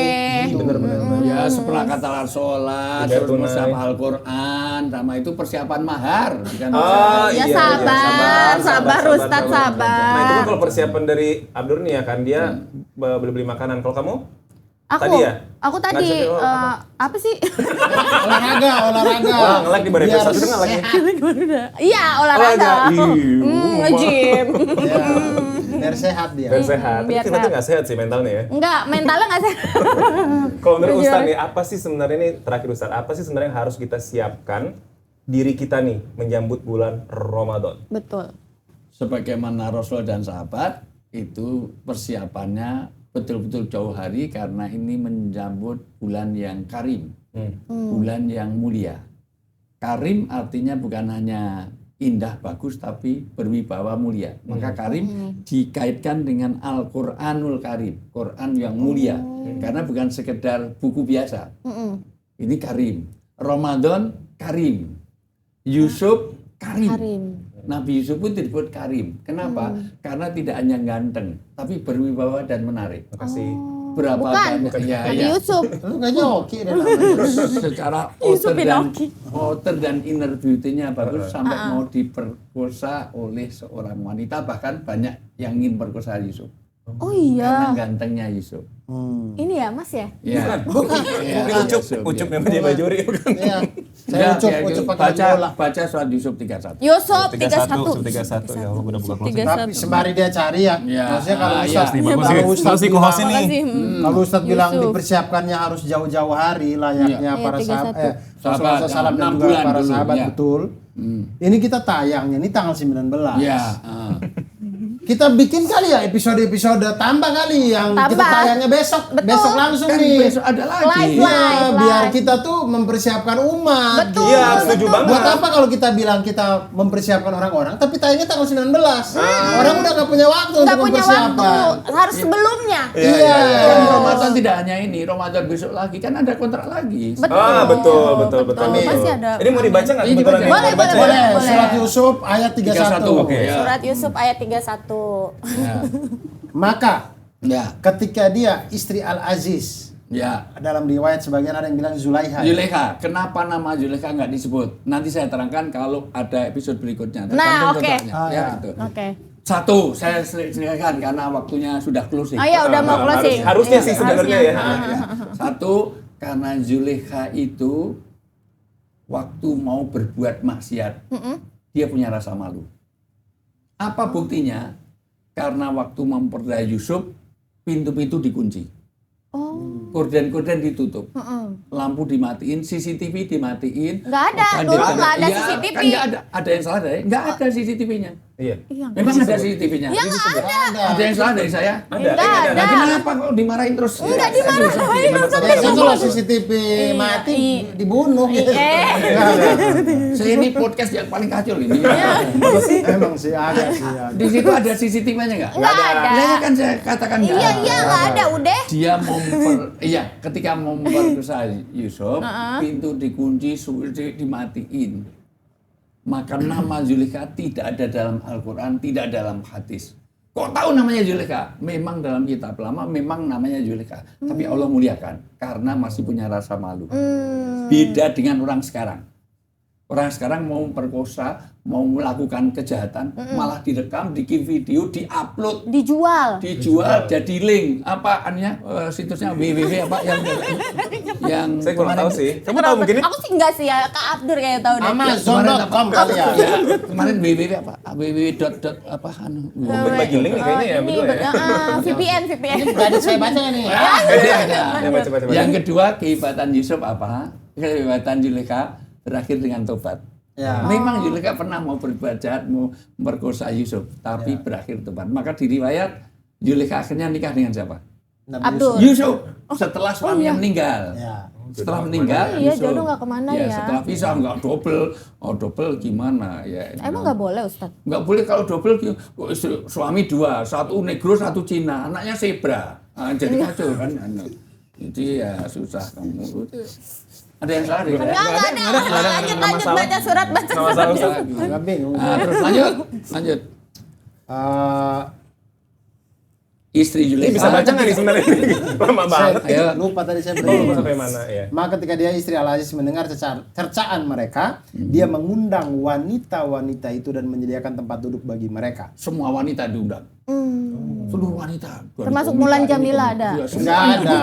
Bener-bener. Ya seperangkatan sholat, Dibayar terus tunai. mushaf Al-Quran, sama itu persiapan mahar. Bukan Ya sabar, Ustadz, sabar. Nah itu kan kalau persiapan dari Abdur nih ya kan dia beli-beli makanan. Kalau kamu? Aku Tadi ya? Aku tadi Nggak siap, apa sih? Olahraga. Wah, nge-like di Bareng Biar Satu kan nge-like. Iya, olahraga. Aku Ih, nge-gym. Ya, biar sehat dia. Dan sehat. Tapi biar kita tuh sehat. nggak sehat sih mentalnya ya. Enggak, mentalnya enggak sehat. Kalau menurut Jujur. Ustadz nih, apa sih sebenarnya nih terakhir Ustadz, apa sih sebenarnya yang harus kita siapkan diri kita nih menyambut bulan Ramadan? Betul. Sebagaimana Rasul dan sahabat, itu persiapannya betul-betul jauh hari karena ini menyambut bulan yang karim, bulan yang mulia. Karim artinya bukan hanya indah, bagus, tapi berwibawa mulia. Maka karim dikaitkan dengan Al-Quranul Karim, Quran yang mulia. Karena bukan sekedar buku biasa. Ini karim. Ramadan karim. Yusuf karim. Karim. Nabi Yusuf pun disebut karim. Kenapa? Karena tidak hanya ganteng, tapi berwibawa dan menarik. Makasih. Berapa Bukan. banyak ya, Nabi ya. Yusuf. Lu kayaknya oke deh namanya. Secara Yusuf outer dan inner beauty-nya bagus sampai mau diperkosa oleh seorang wanita, bahkan banyak yang ingin perkosa Yusuf. Oh iya. Karena gantengnya Yusuf. Ini ya, Mas ya? Ya. Ini Ucup namanya Bajuri. Iya. Saya ucup pakai bola. baca surat Yusuf 31. Yusuf 31. 31. Ya Allah, udah buka closing. 31. Tapi sembari dia cari ya. Ya. Maksudnya kalau Ah, Ustaz, ya. kalau Ustaz Masih kohos ini. Makasih. Kalau Ustadz bilang Yusuf. dipersiapkannya harus jauh-jauh hari layaknya Iya, para 31. sahabat dan 6 juga bulan para dulu, sahabat ya. betul. Ini kita tayangnya ini tanggal 19. Ya. Kita bikin kali ya episode-episode tambah kali yang kita Tambah. tayangnya besok. Betul. Besok langsung Kan nih. besok ada lagi. Live. Biar kita tuh mempersiapkan umat. Betul. Iya, setuju banget. Buat apa kalau kita bilang kita mempersiapkan orang-orang tapi tayangnya tanggal 19. Orang udah gak punya waktu Enggak untuk punya waktu. mempersiapkan. Harus sebelumnya. Iya. Kan Ramadan tidak hanya ini, Ramadan besok lagi kan ada kontrak lagi. Betul. Pasti ada. Ini mau dibaca nggak? Ini kebetulan dibaca. ya? Boleh, Mau dibaca boleh, ya? Boleh, surat Yusuf ayat 31. Oke. Ya. Surat Yusuf ayat 31. Ya. Maka Ya. ketika dia istri Al-Aziz, Ya. dalam riwayat sebagian ada yang bilang Zulaiha. Zulekha, kenapa nama Zulekha nggak disebut? Nanti saya terangkan kalau ada episode berikutnya. Nah, Tergantung oke. kontraknya. Ah, Ya, ya. gitu. Oke. Satu, saya selesaikan karena waktunya sudah closing. Oh ya udah mau closing. Harusnya Iya, sih sebenarnya ya. harusnya. Satu, karena Zulekha itu waktu mau berbuat maksiat, dia punya rasa malu. Apa buktinya? Karena waktu memperdaya Yusuf, pintu-pintu dikunci. Oh. Korden-korden ditutup. Lampu dimatiin, CCTV dimatiin. Nggak ada, dulu nggak ada Iya, CCTV. Kan nggak ada. Ada yang salah dari? Nggak ada CCTV-nya. Iya. Iya. Memang ada CCTV-nya. Ya nggak ada. Ada yang salah dari saya? Nggak Nah, ada. kenapa kok dimarahin terus? Enggak dimarahin. Biasanya kalau CCTV mati dibunuh gitu. Saya ini podcast yang paling kacau ini. Emang sih ada sih. Ada. Di situ ada CCTV-nya nggak? Nggak ada. Nah, kan saya katakan nggak Iya, ada. iya nggak ada udah. Dia ketika memperkosa Yusuf, pintu dikunci, dimatiin. Maka nama Zulekha tidak ada dalam Al-Quran, tidak dalam hadis. Kok tahu namanya Zulekha? Memang dalam kitab lama, memang namanya Zulekha. Tapi Allah muliakan, karena masih punya rasa malu. Beda dengan orang sekarang. Orang sekarang mau memperkosa, mau melakukan kejahatan, malah direkam, bikin video, diupload, Dijual. jadi link apanya situsnya www apa yang Saya kurang tahu sih. Kamu tahu Kenapa? mungkin? Aku sih enggak sih ya, Kak Abdur kayak tahu deh. Amazon.com kali ya. kemarin www apa www dot apa Berbagi link nih kayaknya ya, Ini, betul ya. VPN. Jadi saya baca nih. Ya, baca. Yang kedua, kehebatan Yusuf apa? Kehebatan Zulaikha berakhir dengan tobat. Ya. Memang Zulaikha pernah mau berbuat jahat, mau memperkosa Yusuf, tapi berakhir tobat. Maka di riwayat Zulaikha akhirnya nikah dengan siapa? Nabi Abdul. Yusuf. Setelah suaminya meninggal. Ya. Setelah meninggal, Iya, Yusuf. jodoh nggak kemana ya. Setelah pisah nggak double gimana ya? Emang nggak boleh, Ustadz? Nggak boleh kalau double suami dua, satu negro, satu Cina, anaknya zebra, jadi kacau kan. Jadi ya susah kamu. Ada yang salah deh. Enggak ada. Lanjut baca surat. Nggak masalah Ustaz. Agak bingung. Terus lanjut. Istri Ini bisa Zulaikha. baca nggak nih sebenarnya? Lama banget. Ayo. Lupa tadi saya Belum beri. sampai mana ya? Maka ketika dia istri Al-Aziz mendengar cercaan mereka, dia mengundang wanita-wanita itu dan menyediakan tempat duduk bagi mereka. Semua wanita diundang. Seluruh wanita. Termasuk Komika, Mulan ini Jamila komika. ada? Iya, semua. Enggak ada.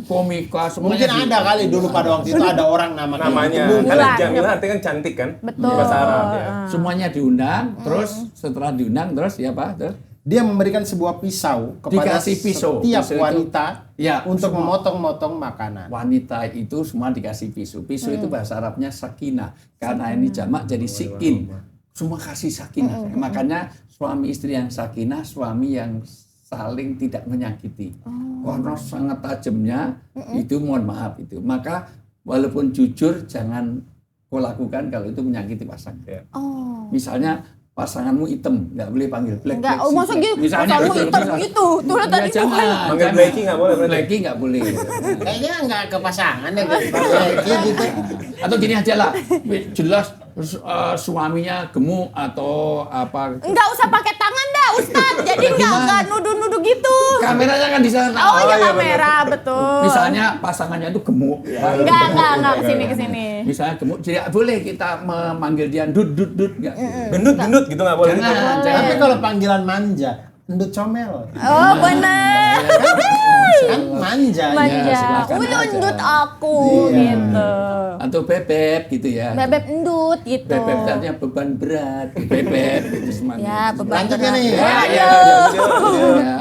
Komika semuanya. Mungkin ada kali dulu pada waktu itu ada orang namanya. Namanya. Bulan. Karena Jamila artinya kan cantik kan? Betul. Bahasa Arab ya. Semuanya diundang, terus setelah diundang terus ya Pak, terus Dia memberikan sebuah pisau kepada Dikasih pisau. setiap Pisau itu- wanita ya, untuk semua. memotong-motong makanan. wanita itu semua dikasih pisau. Pisau itu bahasa Arabnya sakinah. Karena ini jamak jadi sikin. Semua kasih sakinah. Makanya suami istri yang sakinah, suami yang saling tidak menyakiti. Karena sangat tajamnya itu mohon maaf itu. Maka walaupun jujur jangan kau lakukan kalau itu menyakiti pasangan. Oh. Misalnya pasanganmu hitam, nggak boleh panggil black. Enggak, black, masa black. gitu. Misalnya Pasanganmu hitam misal- gitu. Tuh Ya, tadi jangan. Panggil jangan. Blacky nggak boleh berarti? Blacky nggak boleh. Kayaknya nggak ke pasangan ya gitu. Atau gini aja lah, jelas suaminya gemuk atau apa. Enggak usah pakai tangan dah, Ustadz. Jadi enggak nuduh-nuduh gitu. Kameranya kan di sana. Oh iya iya, kamera, betul. Misalnya pasangannya itu gemuk. Enggak kesini. Misalnya gemuk, tidak boleh kita memanggil dia dut enggak. Gendut gitu nggak boleh. Jangan, Tapi jangan. kalau panggilan manja, endut comel. Oh benar. Kan manja. Manja. silakan aja. Endut aku gitu. Atau bebek gitu ya. Bebek endut gitu. Bebek artinya beban berat. Bebek gitu semuanya. Ya, beban Lanjutnya berat. nih. Ya.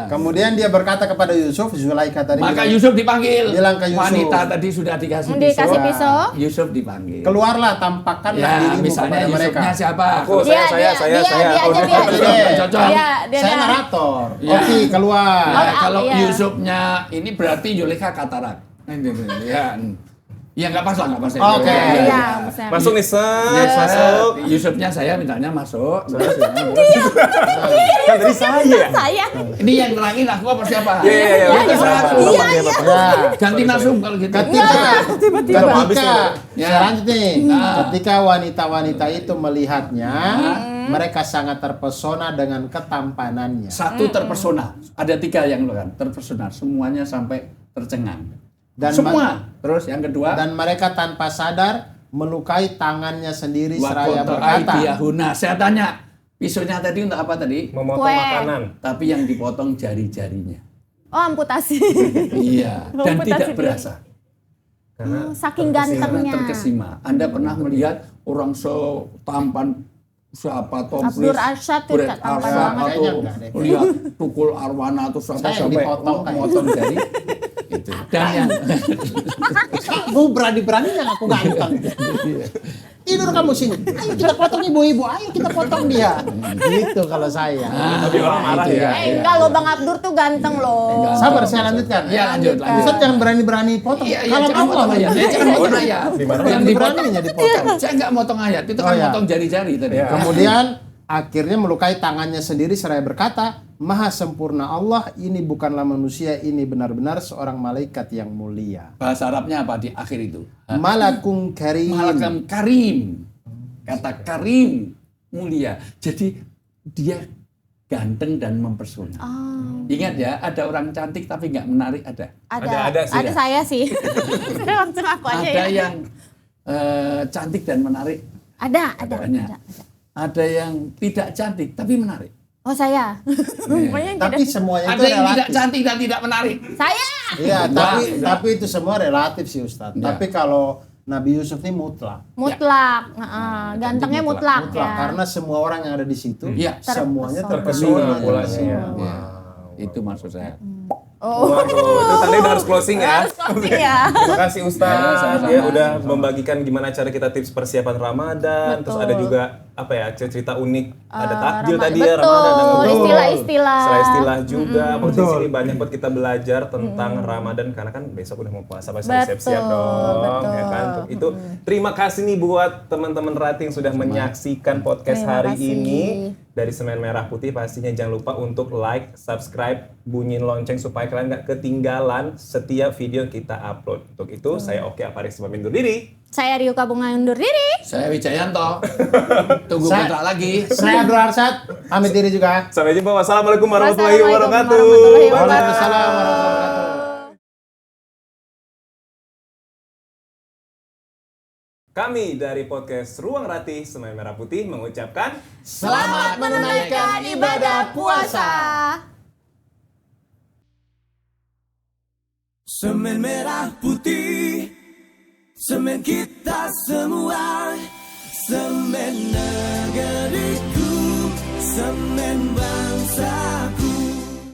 Kemudian dia berkata kepada Yusuf, Zulaikha tadi. Maka bilang, Yusuf dipanggil. Bilang ke Yusuf. Wanita tadi sudah dikasih Dikasih pisau. pisau. Yusuf dipanggil. keluarlah tampakkanlah Ya, dirimu misalnya kepada mereka. Yusufnya siapa? Aku, saya. Dia Oh, aja dia. Cocok. Dia Saya narator. Ya. Oke, keluar. Ya, Oh, kalau iya. Yusufnya ini berarti Zulaikha katarak. Ya, ya nggak pas lah, nggak pas. Oke. Ya, Iya, ya. bisa. Masuk nih, Ya, set. Masuk. Yusufnya saya mintanya masuk. Kan dari saya ya? Saya. Ini yang nerangin aku apa siapa? Iya. Ya, terserah aku. Ya. Ganti narsum kalau gitu. Ketika Ya. selanjutnya nih, Nah. ketika wanita-wanita itu melihatnya, mereka sangat terpesona dengan ketampanannya. Satu terpesona. Ada tiga yang lo kan terpesona. Semuanya sampai tercengang. Dan Semua. Terus yang kedua. Dan mereka tanpa sadar melukai tangannya sendiri seraya Wakoto berkata, aidiyahuna. Saya tanya, pisaunya tadi untuk apa tadi? Memotong Kue. makanan. Tapi yang dipotong jari-jarinya. Oh amputasi. Iya, dan Amputasi tidak dia. berasa. Karena Saking Karena gantengnya. terkesima. Anda pernah melihat orang setampan siapa Tom Abdur Arsyad tuh Brad tampan Arsyad banget. atau Kayaknya enggak deh. lihat Tukul Arwana atau Saya sampai yang dipotong kayaknya. motong jari itu. Dan yang "Lu berani-beraninya aku ganteng. Tidur kamu sini. Ayo kita potong ibu-ibu, ayo kita potong dia." Gitu kalau saya. Tapi orang marah itu ya. Enggak loh Bang Abdur tuh ganteng loh. Sabar, saya lanjutkan. Iya, lanjut. Ustaz jangan berani-berani potong. Iya, Kalau jangan kamu motong ayat. Ya, jangan motong ayat. Yang dipotong beraninya dipotong. saya nggak motong ayat, itu Oh, kan iya. motong jari-jari tadi. Iya. Kemudian akhirnya melukai tangannya sendiri seraya berkata, "Maha sempurna Allah, ini bukanlah manusia, ini benar-benar seorang malaikat yang mulia." Bahasa Arabnya apa di akhir itu? Malakun karim. Malakam karim. Kata karim mulia. Jadi dia ganteng dan mempesona. Oh, Ingat ya, ada orang cantik tapi nggak menarik ada. Ada sih. Ada saya sih. Langsung aku aja Ada ya. yang cantik dan menarik Ada. Banyak. Ada yang tidak cantik tapi menarik. Oh saya. Pokoknya yang Tapi tidak. semuanya itu Ada yang tidak relatif. cantik dan tidak menarik. Saya. Iya, tapi itu semua relatif sih Ustadz. Ya. Tapi kalau Nabi Yusuf ini mutlak. Mutlak. Gantengnya mutlak, Mutlak ya. karena semua orang yang ada di situ Iya. semuanya Terpesona. terpesona. Populasinya. Ya. Itu maksud saya. Waduh, itu tadi udah harus closing ya. Iya. Terima kasih Ustaz Sama-sama. ya udah membagikan gimana cara kita tips persiapan Ramadan. Terus ada juga apa ya cerita unik. Ada takjil tadi ya Betul, Ramadan. Dan istilah-istilah. Istilah juga. Di sini banyak buat kita belajar tentang Ramadan karena kan besok udah mau puasa pasti siap-siap dong. Ya kan? Untuk itu terima kasih nih buat teman-teman Rati yang sudah menyaksikan podcast Terima hari kasih. ini. Dari Semen Merah Putih pastinya jangan lupa untuk like, subscribe, bunyiin lonceng supaya kalian nggak ketinggalan setiap video yang kita upload. Untuk itu saya Oki Aparis pamit undur diri. Saya Rio Kabunga undur diri. Saya Wijayanto. Tunggu Saya- kontrak lagi. Saya Abdul Arsad, pamit diri juga. Sampai jumpa. Wassalamualaikum warahmatullahi Wassalamualaikum wabarakatuh. warahmatullahi wabarakatuh. Waalaikumsalam warahmatullahi wabarakatuh. Kami dari podcast Ruang Rati Semen Merah Putih mengucapkan Selamat menunaikan ibadah puasa. Semen merah putih, semen kita semua, semen negeriku, semen bangsa.